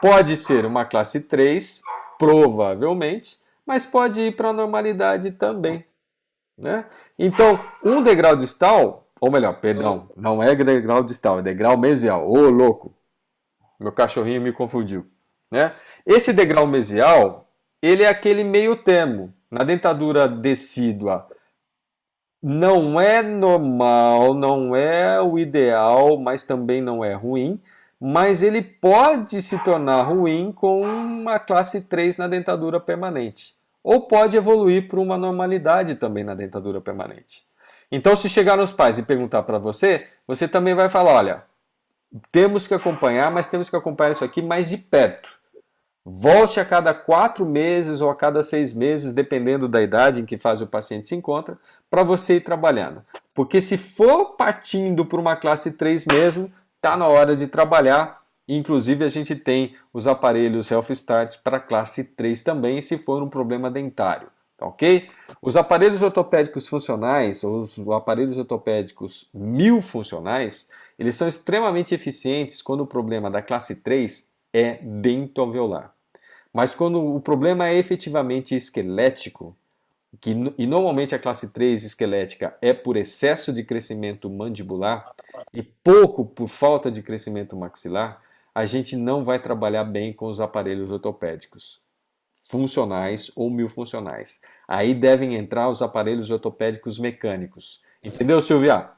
pode ser uma classe 3, provavelmente, mas pode ir para a normalidade também, né? Então, um degrau distal, ou melhor, perdão, não é degrau distal, é degrau mesial. Ô, louco! Meu cachorrinho me confundiu, né? Esse degrau mesial, ele é aquele meio termo. Na dentadura decídua, não é normal, não é o ideal, mas também não é ruim, mas ele pode se tornar ruim com uma classe 3 na dentadura permanente. Ou pode evoluir para uma normalidade também na dentadura permanente. Então, se chegar nos pais e perguntar para você, você também vai falar, olha, temos que acompanhar, mas temos que acompanhar isso aqui mais de perto. Volte a cada 4 meses ou a cada 6 meses, dependendo da idade em que fase o paciente se encontra, para você ir trabalhando. Porque se for partindo por uma classe 3 mesmo, está na hora de trabalhar. Inclusive, a gente tem os aparelhos Health Start para classe 3 também, se for um problema dentário. Ok? Os aparelhos ortopédicos funcionais, ou os aparelhos ortopédicos milfuncionais, eles são extremamente eficientes quando o problema da classe 3 é dentoalveolar. Mas quando o problema é efetivamente esquelético, e normalmente a classe 3 esquelética é por excesso de crescimento mandibular e pouco por falta de crescimento maxilar, a gente não vai trabalhar bem com os aparelhos ortopédicos funcionais ou milfuncionais. Aí devem entrar os aparelhos ortopédicos mecânicos. Entendeu, Silvia?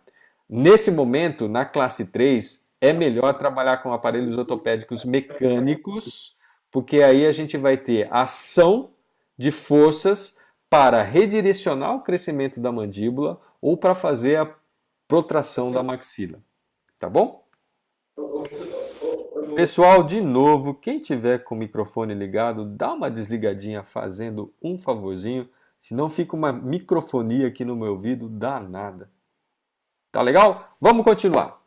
Nesse momento, na classe 3, é melhor trabalhar com aparelhos ortopédicos mecânicos, porque aí a gente vai ter ação de forças para redirecionar o crescimento da mandíbula ou para fazer a protração da maxila. Tá bom? Pessoal, de novo, quem tiver com o microfone ligado, dá uma desligadinha fazendo um favorzinho, senão fica uma microfonia aqui no meu ouvido danada. Tá legal? Vamos continuar.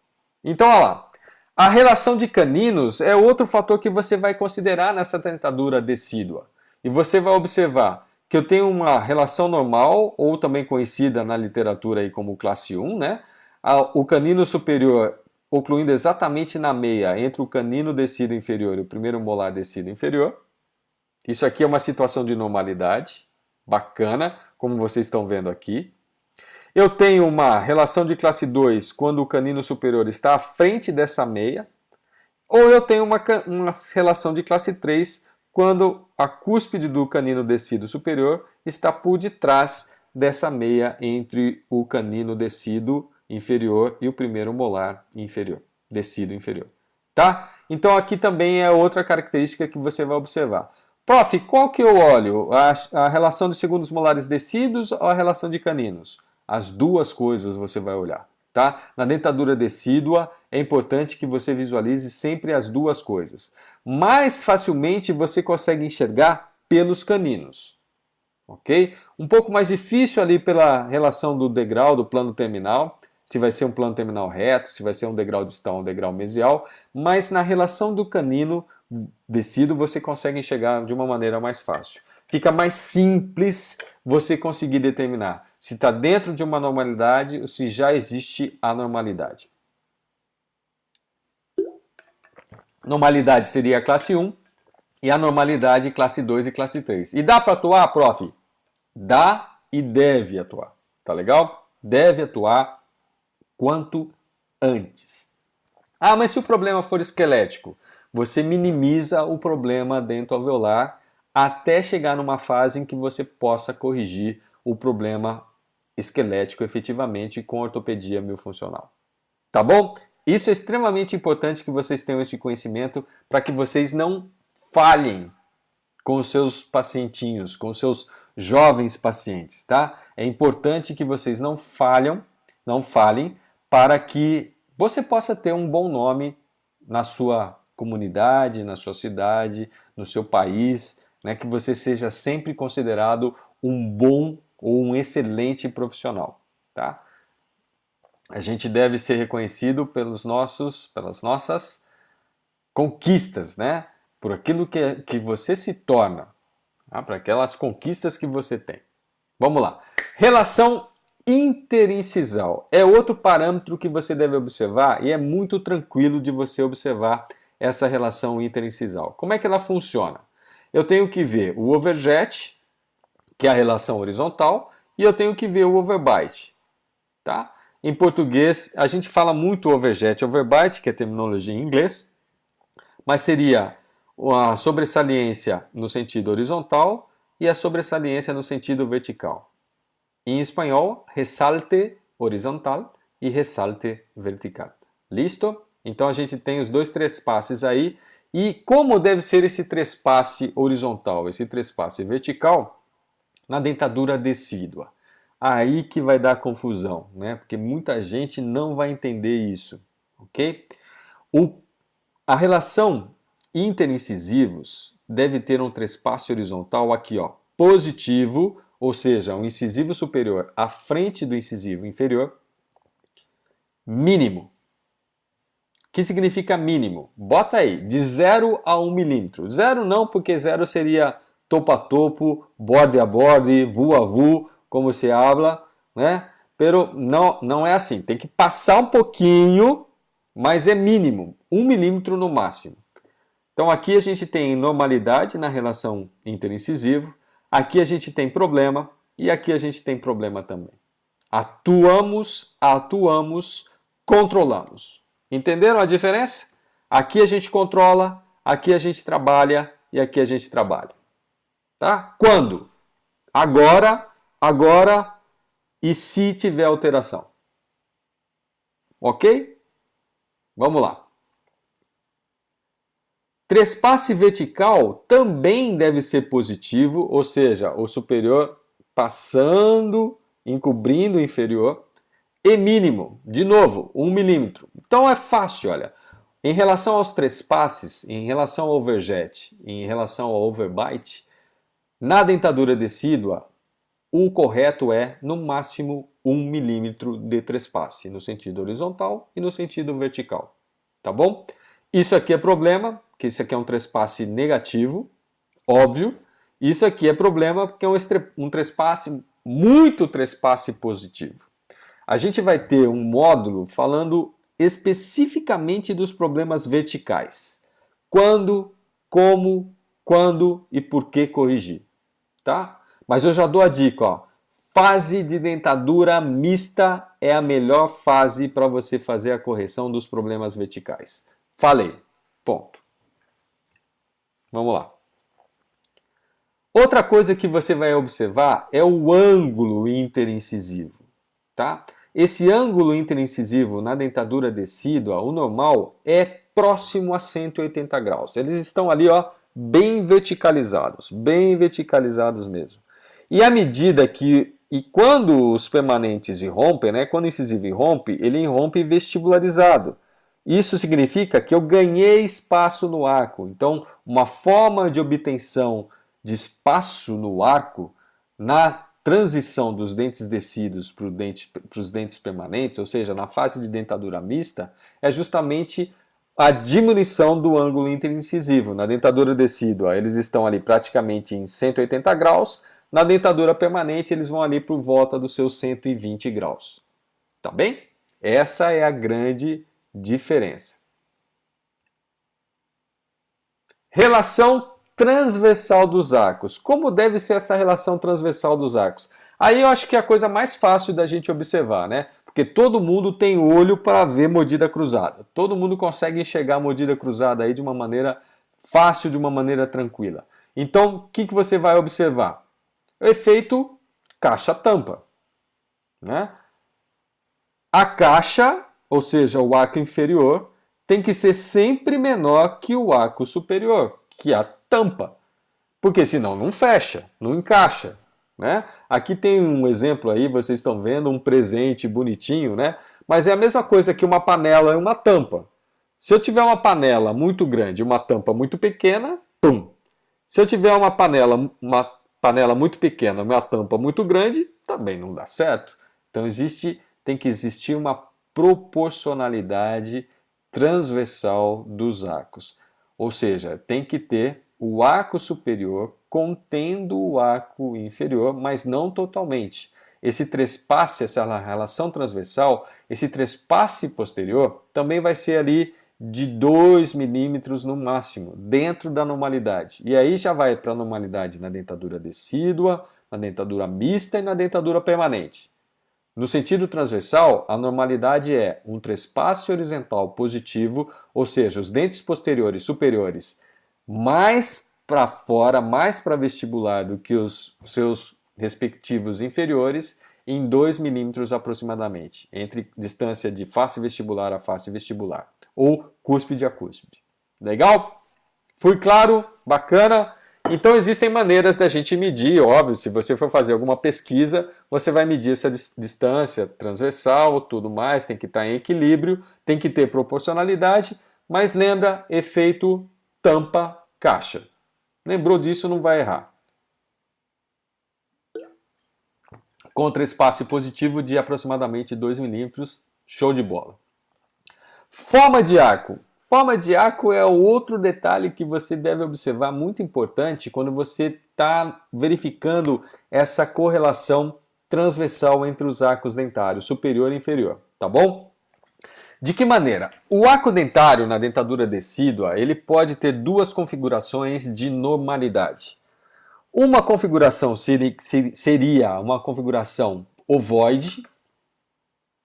Então, olha lá. A relação de caninos é outro fator que você vai considerar nessa dentadura decídua. E você vai observar que eu tenho uma relação normal, ou também conhecida na literatura aí como classe 1, né? O canino superior ocluindo exatamente na meia entre o canino decíduo inferior e o primeiro molar decíduo inferior. Isso aqui é uma situação de normalidade, bacana, como vocês estão vendo aqui. Eu tenho uma relação de classe 2 quando o canino superior está à frente dessa meia, ou eu tenho uma relação de classe 3 quando a cúspide do canino decíduo superior está por detrás dessa meia entre o canino decíduo inferior e o primeiro molar inferior, decíduo inferior. Tá? Então aqui também é outra característica que você vai observar. Prof, qual que eu olho? A relação de segundos molares decíduos ou a relação de caninos? As duas coisas você vai olhar. Tá? Na dentadura decídua é importante que você visualize sempre as duas coisas. Mais facilmente você consegue enxergar pelos caninos. Ok? Um pouco mais difícil ali pela relação do degrau, do plano terminal, se vai ser um plano terminal reto, se vai ser um degrau distal ou um degrau mesial, mas na relação do canino decíduo você consegue enxergar de uma maneira mais fácil. Fica mais simples você conseguir determinar se está dentro de uma normalidade ou se já existe anormalidade. Normalidade seria a classe 1 e anormalidade classe 2 e classe 3. E dá para atuar, prof? Dá e deve atuar. Tá legal? Deve atuar quanto antes. Ah, mas se o problema for esquelético, você minimiza o problema dentoalveolar até chegar numa fase em que você possa corrigir o problema esquelético efetivamente com ortopedia miofuncional. Tá bom? Isso é extremamente importante que vocês tenham esse conhecimento para que vocês não falhem com os seus pacientinhos, com os seus jovens pacientes, tá? É importante que vocês não falhem para que você possa ter um bom nome na sua comunidade, na sua cidade, no seu país, né? Que você seja sempre considerado um bom ou um excelente profissional, tá? A gente deve ser reconhecido pelas nossas conquistas, né? Por aquilo que você se torna, tá? Por aquelas conquistas que você tem. Vamos lá. Relação interincisal é outro parâmetro que você deve observar e é muito tranquilo de você observar essa relação interincisal. Como é que ela funciona? Eu tenho que ver o overjet, que é a relação horizontal, e eu tenho que ver o overbite. Tá? Em português, a gente fala muito overjet e overbite, que é terminologia em inglês, mas seria a sobressalência no sentido horizontal e a sobressalência no sentido vertical. Em espanhol, ressalte horizontal e ressalte vertical. Listo? Então a gente tem os dois trespasses aí. E como deve ser esse trespasse horizontal, esse trespasse vertical na dentadura decídua? Aí que vai dar confusão, né? Porque muita gente não vai entender isso, ok? A relação interincisivos deve ter um trespasse horizontal aqui, ó, positivo, ou seja, um incisivo superior à frente do incisivo inferior, mínimo. O que significa mínimo? Bota aí, de 0 a 1 milímetro. 0 não, porque 0 seria topo a topo, borde a borde, vu a vu, como se habla, né? Pero não é assim, tem que passar um pouquinho, mas é mínimo, 1 milímetro no máximo. Então aqui a gente tem normalidade na relação interincisivo, aqui a gente tem problema e aqui a gente tem problema também. Atuamos, controlamos. Entenderam a diferença? Aqui a gente controla, aqui a gente trabalha e aqui a gente trabalha. Tá? Quando? Agora e se tiver alteração. Ok? Vamos lá. Trespasse vertical também deve ser positivo, ou seja, o superior passando, encobrindo o inferior, e mínimo, de novo, 1 milímetro. Então é fácil, olha. Em relação aos trespasses, em relação ao overjet e em relação ao overbite, na dentadura decídua, o correto é, no máximo, 1 milímetro de trespasse, no sentido horizontal e no sentido vertical. Tá bom? Isso aqui é problema, porque isso aqui é um trespasse negativo, óbvio. Isso aqui é problema porque é um trespasse, muito trespasse positivo. A gente vai ter um módulo falando especificamente dos problemas verticais. Quando, como, quando e por que corrigir. Tá? Mas eu já dou a dica, ó. Fase de dentadura mista é a melhor fase para você fazer a correção dos problemas verticais. Falei. Ponto. Vamos lá. Outra coisa que você vai observar é o ângulo interincisivo, tá? Esse ângulo interincisivo na dentadura decídua, o normal, é próximo a 180 graus. Eles estão ali, ó, bem verticalizados mesmo. E à medida que, e quando os permanentes irrompem, né, quando o incisivo irrompe, ele irrompe vestibularizado. Isso significa que eu ganhei espaço no arco. Então, uma forma de obtenção de espaço no arco, na transição dos dentes decíduos para os dentes permanentes, ou seja, na fase de dentadura mista, é justamente a diminuição do ângulo interincisivo. Na dentadura decídua, eles estão ali praticamente em 180 graus, na dentadura permanente, eles vão ali por volta dos seus 120 graus. Tá bem? Essa é a grande diferença. Relação transversal dos arcos. Como deve ser essa relação transversal dos arcos? Aí eu acho que é a coisa mais fácil da gente observar, né? Porque todo mundo tem olho para ver mordida cruzada. Todo mundo consegue enxergar a mordida cruzada aí de uma maneira fácil, de uma maneira tranquila. Então, o que você vai observar? O efeito caixa-tampa, né? A caixa, ou seja, o arco inferior, tem que ser sempre menor que o arco superior, que é a tampa, porque senão não fecha, não encaixa, né? Aqui tem um exemplo aí, vocês estão vendo, um presente bonitinho, né? Mas é a mesma coisa que uma panela e uma tampa. Se eu tiver uma panela muito grande e uma tampa muito pequena, pum! Se eu tiver uma panela muito pequena e uma tampa muito grande, também não dá certo. Então tem que existir uma proporcionalidade transversal dos arcos. Ou seja, tem que ter o arco superior contendo o arco inferior, mas não totalmente. Esse trespasse, essa relação transversal, esse trespasse posterior também vai ser ali de 2 milímetros no máximo, dentro da normalidade. E aí já vai para a normalidade na dentadura decídua, na dentadura mista e na dentadura permanente. No sentido transversal, a normalidade é um trespasse horizontal positivo, ou seja, os dentes posteriores superiores mais para fora, mais para vestibular do que os seus respectivos inferiores, em 2 milímetros aproximadamente, entre distância de face vestibular a face vestibular, ou cúspide a cúspide. Legal? Fui claro? Bacana? Então existem maneiras da gente medir, óbvio, se você for fazer alguma pesquisa, você vai medir essa distância transversal, tudo mais, tem que estar em equilíbrio, tem que ter proporcionalidade, mas lembra, efeito tampa-caixa. Lembrou disso, não vai errar. Com trespasse positivo de aproximadamente 2 milímetros, show de bola. Forma de arco. Forma de arco é outro detalhe que você deve observar, muito importante, quando você está verificando essa correlação transversal entre os arcos dentários, superior e inferior, tá bom? De que maneira? O arco dentário na dentadura decídua, ele pode ter duas configurações de normalidade. Uma configuração seria uma configuração ovoide,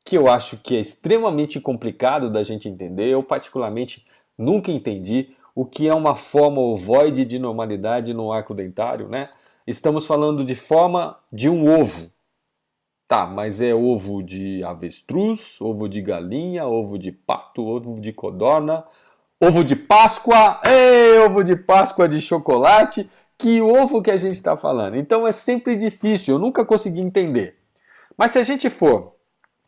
que eu acho que é extremamente complicado da gente entender. Eu, particularmente, nunca entendi o que é uma forma ovoide de normalidade no arco dentário, né? Estamos falando de forma de um ovo. Tá, mas é ovo de avestruz, ovo de galinha, ovo de pato, ovo de codorna, ovo de Páscoa, ovo de Páscoa de chocolate. Que ovo que a gente está falando? Então é sempre difícil, eu nunca consegui entender. Mas se a gente for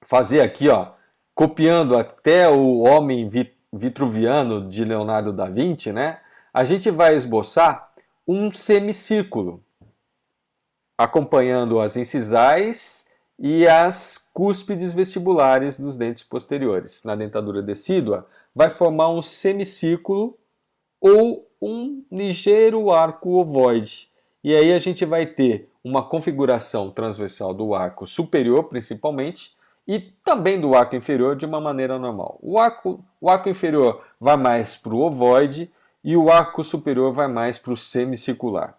fazer aqui, ó, copiando até o homem vitruviano de Leonardo da Vinci, né? A gente vai esboçar um semicírculo, acompanhando as incisais e as cúspides vestibulares dos dentes posteriores. Na dentadura decídua, vai formar um semicírculo ou um ligeiro arco ovoide. E aí a gente vai ter uma configuração transversal do arco superior, principalmente, e também do arco inferior de uma maneira normal. O arco inferior vai mais para o ovoide e o arco superior vai mais para o semicircular.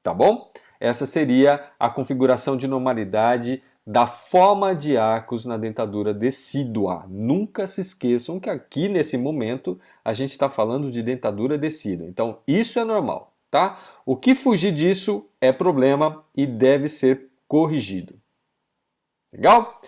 Tá bom? Essa seria a configuração de normalidade da forma de arcos na dentadura decídua. Nunca se esqueçam que aqui nesse momento a gente está falando de dentadura decídua. Então isso é normal, tá? O que fugir disso é problema e deve ser corrigido. Legal?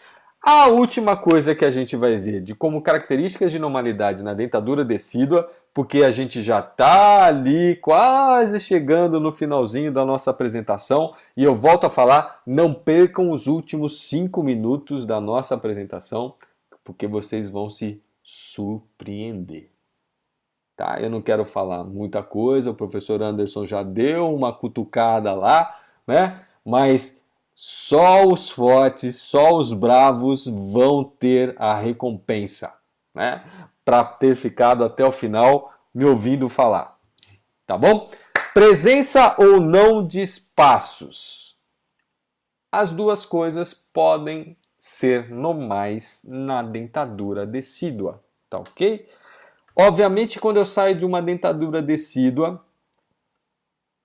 A última coisa que a gente vai ver de como características de normalidade na dentadura decídua, porque a gente já está ali quase chegando no finalzinho da nossa apresentação, e eu volto a falar, não percam os últimos 5 minutos da nossa apresentação, porque vocês vão se surpreender. Tá? Eu não quero falar muita coisa, o professor Anderson já deu uma cutucada lá, né? Mas só os fortes, só os bravos vão ter a recompensa, né? Para ter ficado até o final me ouvindo falar. Tá bom? Presença ou não de espaços. As duas coisas podem ser normais na dentadura decídua, tá ok? Obviamente, quando eu saio de uma dentadura decídua,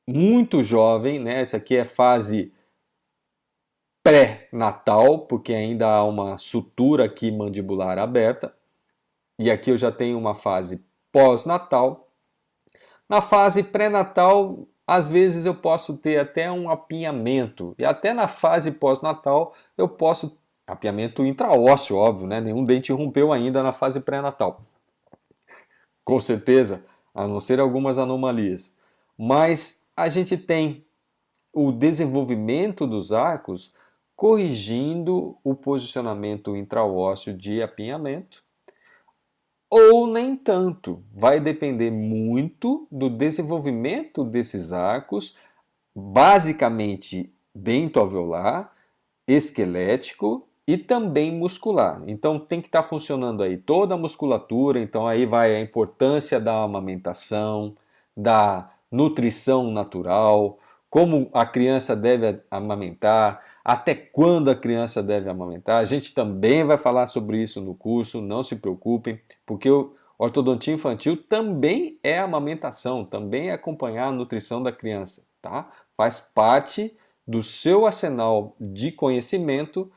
muito jovem, né? Essa aqui é fase pré-natal, porque ainda há uma sutura aqui mandibular aberta. E aqui eu já tenho uma fase pós-natal. Na fase pré-natal, às vezes eu posso ter até um apinhamento. E até na fase pós-natal eu posso... Apinhamento intraósseo, óbvio, né? Nenhum dente rompeu ainda na fase pré-natal. Com certeza, a não ser algumas anomalias. Mas a gente tem o desenvolvimento dos arcos corrigindo o posicionamento intraósseo de apinhamento, ou nem tanto. Vai depender muito do desenvolvimento desses arcos, basicamente dentoalveolar, esquelético e também muscular. Então tem que estar funcionando aí toda a musculatura, então aí vai a importância da amamentação, da nutrição natural, como a criança deve amamentar, até quando a criança deve amamentar. A gente também vai falar sobre isso no curso, não se preocupem, porque o ortodontia infantil também é amamentação, também é acompanhar a nutrição da criança, tá? Faz parte do seu arsenal de conhecimento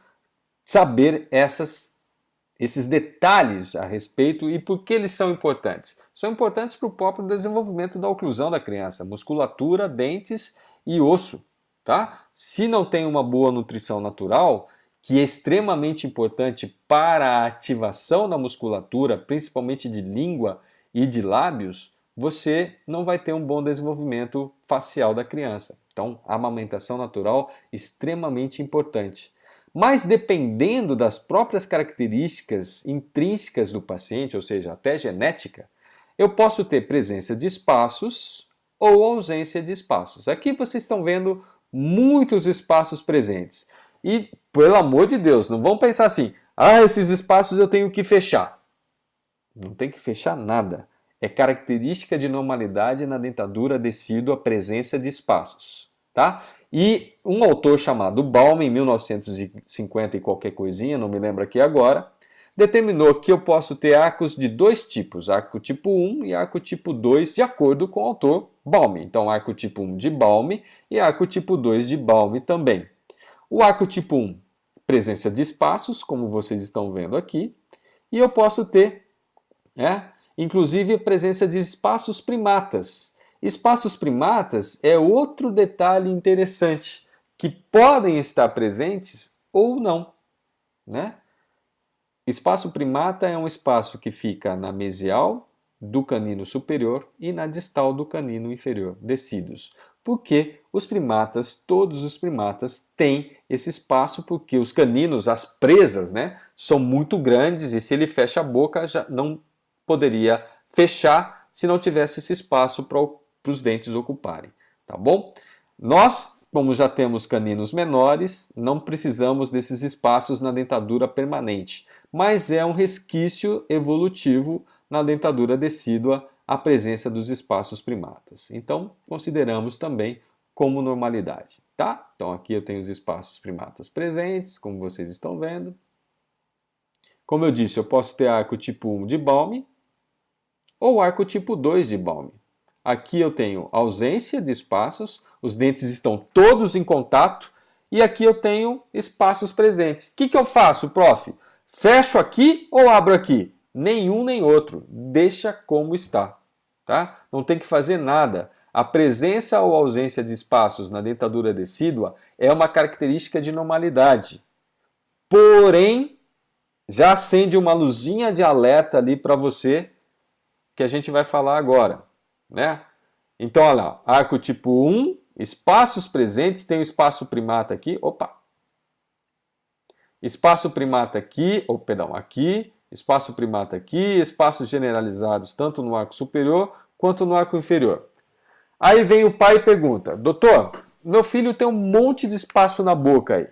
saber esses detalhes a respeito e por que eles são importantes. São importantes para o próprio desenvolvimento da oclusão da criança, musculatura, dentes e osso, tá? Se não tem uma boa nutrição natural, que é extremamente importante para a ativação da musculatura, principalmente de língua e de lábios, você não vai ter um bom desenvolvimento facial da criança. Então, a amamentação natural é extremamente importante. Mas dependendo das próprias características intrínsecas do paciente, ou seja, até genética, eu posso ter presença de espaços ou ausência de espaços. Aqui vocês estão vendo muitos espaços presentes. E, pelo amor de Deus, não vão pensar assim, esses espaços eu tenho que fechar. Não tem que fechar nada. É característica de normalidade na dentadura decídua a presença de espaços, tá? E um autor chamado Baum, em 1950 e qualquer coisinha, não me lembro aqui agora, determinou que eu posso ter arcos de dois tipos, arco tipo 1 e arco tipo 2, de acordo com o autor Baum. Então, arco tipo 1 de Baum e arco tipo 2 de Baum também. O arco tipo 1, presença de espaços, como vocês estão vendo aqui, e eu posso ter, inclusive, a presença de espaços primatas. Espaços primatas é outro detalhe interessante, que podem estar presentes ou não, né? Espaço primata é um espaço que fica na mesial do canino superior e na distal do canino inferior, decíduos. Porque os primatas, todos os primatas têm esse espaço porque os caninos, as presas, né, são muito grandes e se ele fecha a boca já não poderia fechar se não tivesse esse espaço para os dentes ocuparem, tá bom? Nós, como já temos caninos menores, não precisamos desses espaços na dentadura permanente, mas é um resquício evolutivo na dentadura decídua a presença dos espaços primatas. Então, consideramos também como normalidade, tá? Então, aqui eu tenho os espaços primatas presentes, como vocês estão vendo. Como eu disse, eu posso ter arco tipo 1 de Balme ou arco tipo 2 de Balme. Aqui eu tenho ausência de espaços, os dentes estão todos em contato, e aqui eu tenho espaços presentes. O que eu faço, prof? Fecho aqui ou abro aqui? Nenhum nem outro. Deixa como está. Tá? Não tem que fazer nada. A presença ou ausência de espaços na dentadura decídua é uma característica de normalidade. Porém, já acende uma luzinha de alerta ali para você, que a gente vai falar agora, né? Então, olha lá, arco tipo 1, espaços presentes, tem o espaço primata aqui, opa! Espaço primata aqui, aqui, espaço primata aqui, espaços generalizados tanto no arco superior quanto no arco inferior. Aí vem o pai e pergunta, doutor, meu filho tem um monte de espaço na boca aí.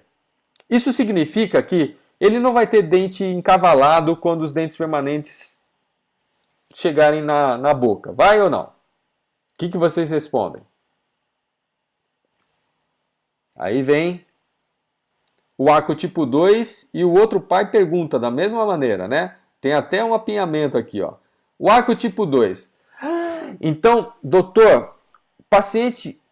Isso significa que ele não vai ter dente encavalado quando os dentes permanentes chegarem na boca, vai ou não? O que vocês respondem? Aí vem o arco tipo 2 e o outro pai pergunta da mesma maneira, né? Tem até um apinhamento aqui, ó. O arco tipo 2. Então, doutor,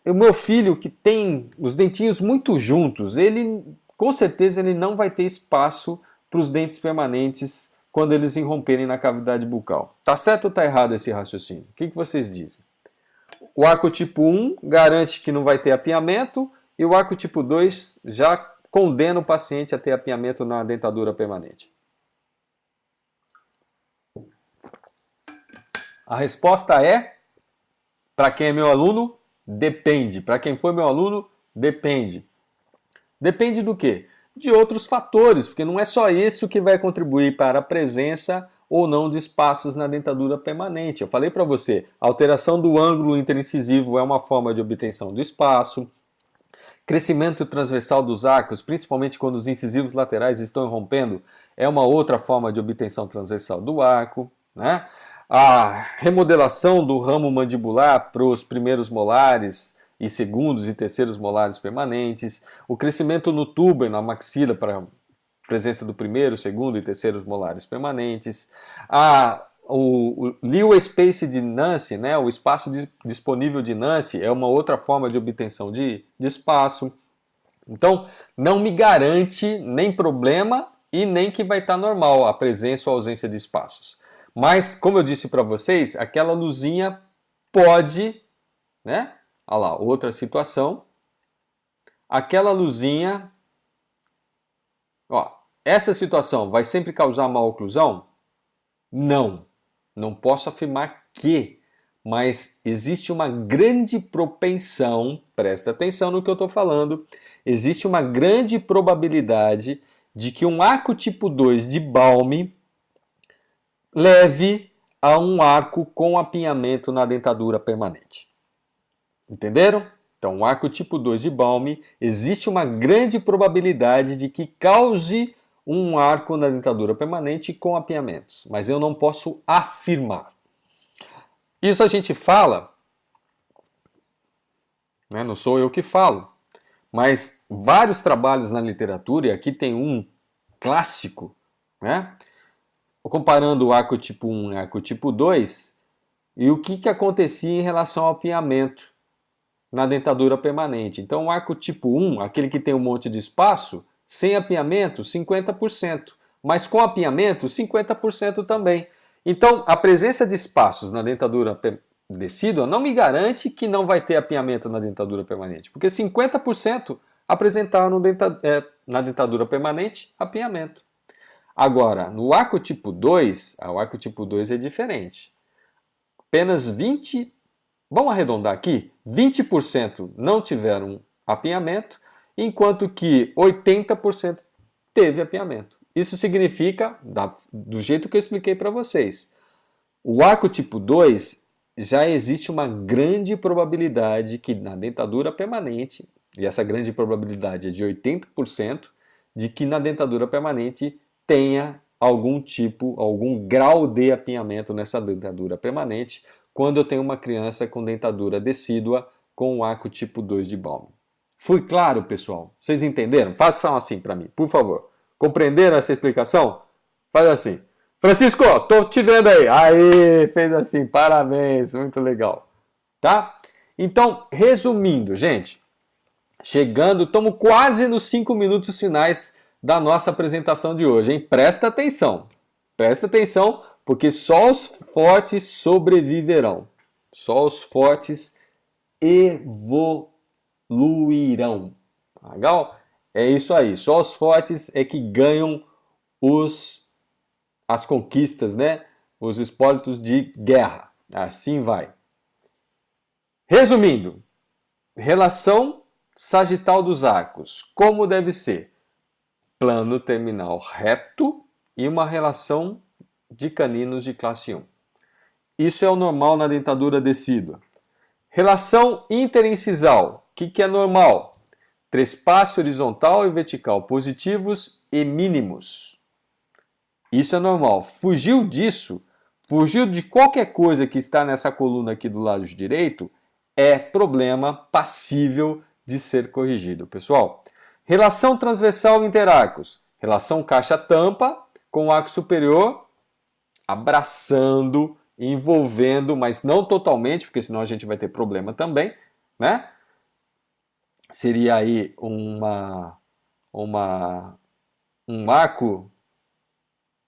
o meu filho que tem os dentinhos muito juntos, ele com certeza ele não vai ter espaço para os dentes permanentes quando eles irromperem na cavidade bucal. Tá certo ou tá errado esse raciocínio? O que vocês dizem? O arco tipo 1 garante que não vai ter apinhamento e o arco tipo 2 já condena o paciente a ter apinhamento na dentadura permanente. A resposta é, para quem é meu aluno, depende. Para quem foi meu aluno, depende. Depende do quê? De outros fatores, porque não é só isso que vai contribuir para a presença ou não de espaços na dentadura permanente. Eu falei para você, a alteração do ângulo interincisivo é uma forma de obtenção do espaço. Crescimento transversal dos arcos, principalmente quando os incisivos laterais estão irrompendo, é uma outra forma de obtenção transversal do arco, né? A remodelação do ramo mandibular para os primeiros molares e segundos e terceiros molares permanentes, o crescimento no tubo e na maxila para a presença do primeiro, segundo e terceiros molares permanentes, o leeway space de Nance, né, o espaço disponível de Nance é uma outra forma de obtenção de espaço. Então, não me garante nem problema e nem que vai estar normal a presença ou ausência de espaços. Mas, como eu disse para vocês, aquela luzinha pode, né? Olha lá, outra situação. Aquela luzinha, ó, essa situação vai sempre causar maloclusão? Não. Não posso afirmar que, mas existe uma grande propensão, presta atenção no que eu estou falando, existe uma grande probabilidade de que um arco tipo 2 de Balme leve a um arco com apinhamento na dentadura permanente. Entenderam? Então, um arco tipo 2 de Balme, existe uma grande probabilidade de que cause um arco na dentadura permanente com apinhamentos, mas eu não posso afirmar. Isso a gente fala, né, não sou eu que falo, mas vários trabalhos na literatura, e aqui tem um clássico, né, comparando o arco tipo 1 e o arco tipo 2, e o que acontecia em relação ao apinhamento na dentadura permanente. Então, o arco tipo 1, aquele que tem um monte de espaço, sem apinhamento, 50%. Mas com apinhamento, 50% também. Então, a presença de espaços na dentadura decídua não me garante que não vai ter apinhamento na dentadura permanente. Porque 50% apresentaram na dentadura permanente apinhamento. Agora, no arco tipo 2, o arco tipo 2 é diferente. Apenas 20%, vamos arredondar aqui, 20% não tiveram apinhamento, enquanto que 80% teve apinhamento. Isso significa, do jeito que eu expliquei para vocês, O arco tipo 2 já existe uma grande probabilidade que na dentadura permanente, e essa grande probabilidade é de 80%, de que na dentadura permanente tenha algum grau de apinhamento nessa dentadura permanente, quando eu tenho uma criança com dentadura decídua com o arco tipo 2 de Baum. Fui claro, pessoal? Vocês entenderam? Façam assim para mim, por favor. Compreenderam essa explicação? Faz assim. Francisco, tô te vendo aí. Aí, fez assim, parabéns, muito legal. Tá? Então, resumindo, gente, estamos quase nos 5 minutos finais da nossa apresentação de hoje, hein? Presta atenção, porque só os fortes sobreviverão. Só os fortes evoluirão. Legal? É isso aí, só os fortes é que ganham as conquistas, né? Os espólitos de guerra. Assim vai. Resumindo, relação sagital dos arcos. Como deve ser? Plano terminal reto e uma relação de caninos de classe 1. Isso é o normal na dentadura decídua. Relação interincisal. O que é normal? Trespasse horizontal e vertical positivos e mínimos. Isso é normal. Fugiu disso, fugiu de qualquer coisa que está nessa coluna aqui do lado direito, é problema passível de ser corrigido. Pessoal, relação transversal interarcos. Relação caixa-tampa com o arco superior abraçando, envolvendo, mas não totalmente, porque senão a gente vai ter problema também, né? Seria aí um arco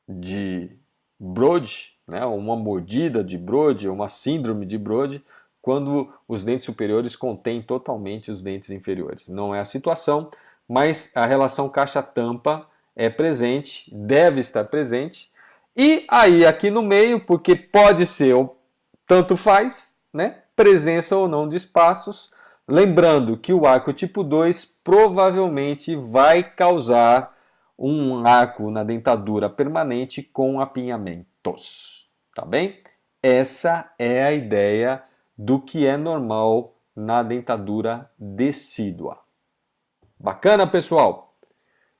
de Brode, né? Uma mordida de Brode, uma síndrome de Brode, quando os dentes superiores contêm totalmente os dentes inferiores. Não é a situação, mas a relação caixa-tampa é presente, deve estar presente. E aí aqui no meio, porque pode ser tanto faz, né? Presença ou não de espaços. Lembrando que o arco tipo 2 provavelmente vai causar um arco na dentadura permanente com apinhamentos. Tá bem? Essa é a ideia do que é normal na dentadura decídua. Bacana, pessoal?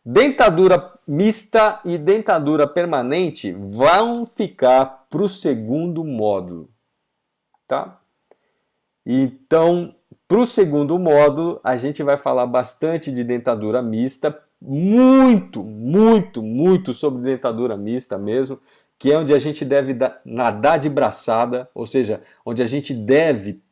Dentadura mista e dentadura permanente vão ficar para o segundo módulo, tá? Então, para o segundo módulo, a gente vai falar bastante de dentadura mista, muito sobre dentadura mista mesmo, que é onde a gente deve nadar de braçada, ou seja, onde a gente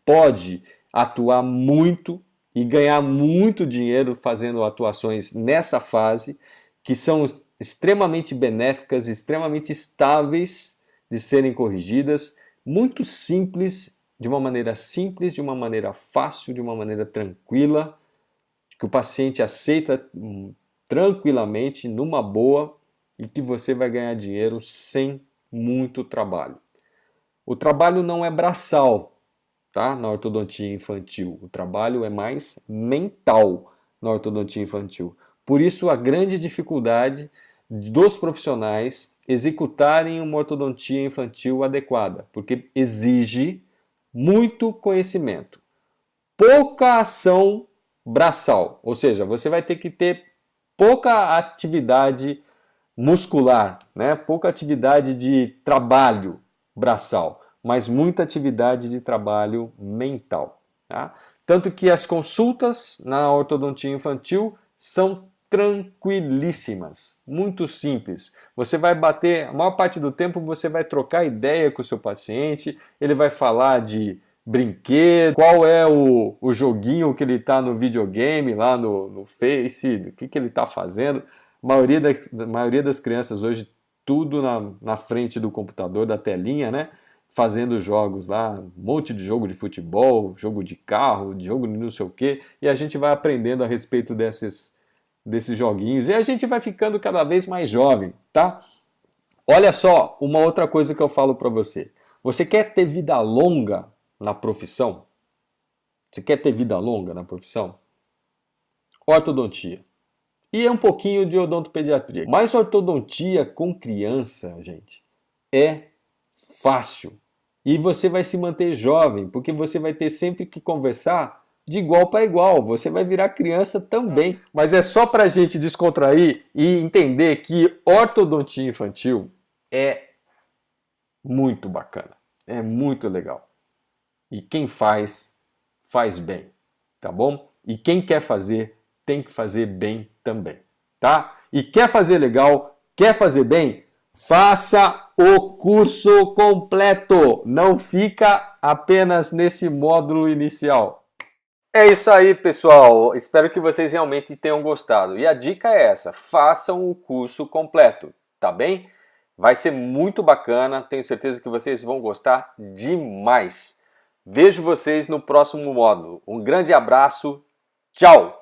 pode atuar muito e ganhar muito dinheiro fazendo atuações nessa fase, que são extremamente benéficas, extremamente estáveis de serem corrigidas, muito simples, de uma maneira fácil, de uma maneira tranquila, que o paciente aceita tranquilamente, numa boa, e que você vai ganhar dinheiro sem muito trabalho. O trabalho não é braçal, tá? Na ortodontia infantil. O trabalho é mais mental na ortodontia infantil. Por isso, a grande dificuldade dos profissionais executarem uma ortodontia infantil adequada, porque exige muito conhecimento, pouca ação braçal, ou seja, você vai ter que ter pouca atividade muscular, né? Pouca atividade de trabalho braçal, mas muita atividade de trabalho mental. Tá? Tanto que as consultas na ortodontia infantil são tranquilíssimas, muito simples. Você vai bater, a maior parte do tempo você vai trocar ideia com o seu paciente, ele vai falar de brinquedo, qual é o joguinho que ele está no videogame, lá no Face, o que ele está fazendo. A maioria das crianças hoje, tudo na frente do computador, da telinha, né? Fazendo jogos lá, um monte de jogo de futebol, jogo de carro, jogo de não sei o quê, e a gente vai aprendendo a respeito desses joguinhos, e a gente vai ficando cada vez mais jovem, tá? Olha só, uma outra coisa que eu falo para você. Você quer ter vida longa na profissão? Você quer ter vida longa na profissão? Ortodontia. E um pouquinho de odontopediatria. Mas ortodontia com criança, gente, é fácil. E você vai se manter jovem, porque você vai ter sempre que conversar de igual para igual. Você vai virar criança também. Mas é só para a gente descontrair e entender que ortodontia infantil é muito bacana. É muito legal. E quem faz, faz bem. Tá bom? E quem quer fazer, tem que fazer bem também. Tá? E quer fazer legal, quer fazer bem? Faça o curso completo, não fica apenas nesse módulo inicial. É isso aí, pessoal. Espero que vocês realmente tenham gostado. E a dica é essa: façam o curso completo, tá bem? Vai ser muito bacana, tenho certeza que vocês vão gostar demais. Vejo vocês no próximo módulo. Um grande abraço, tchau!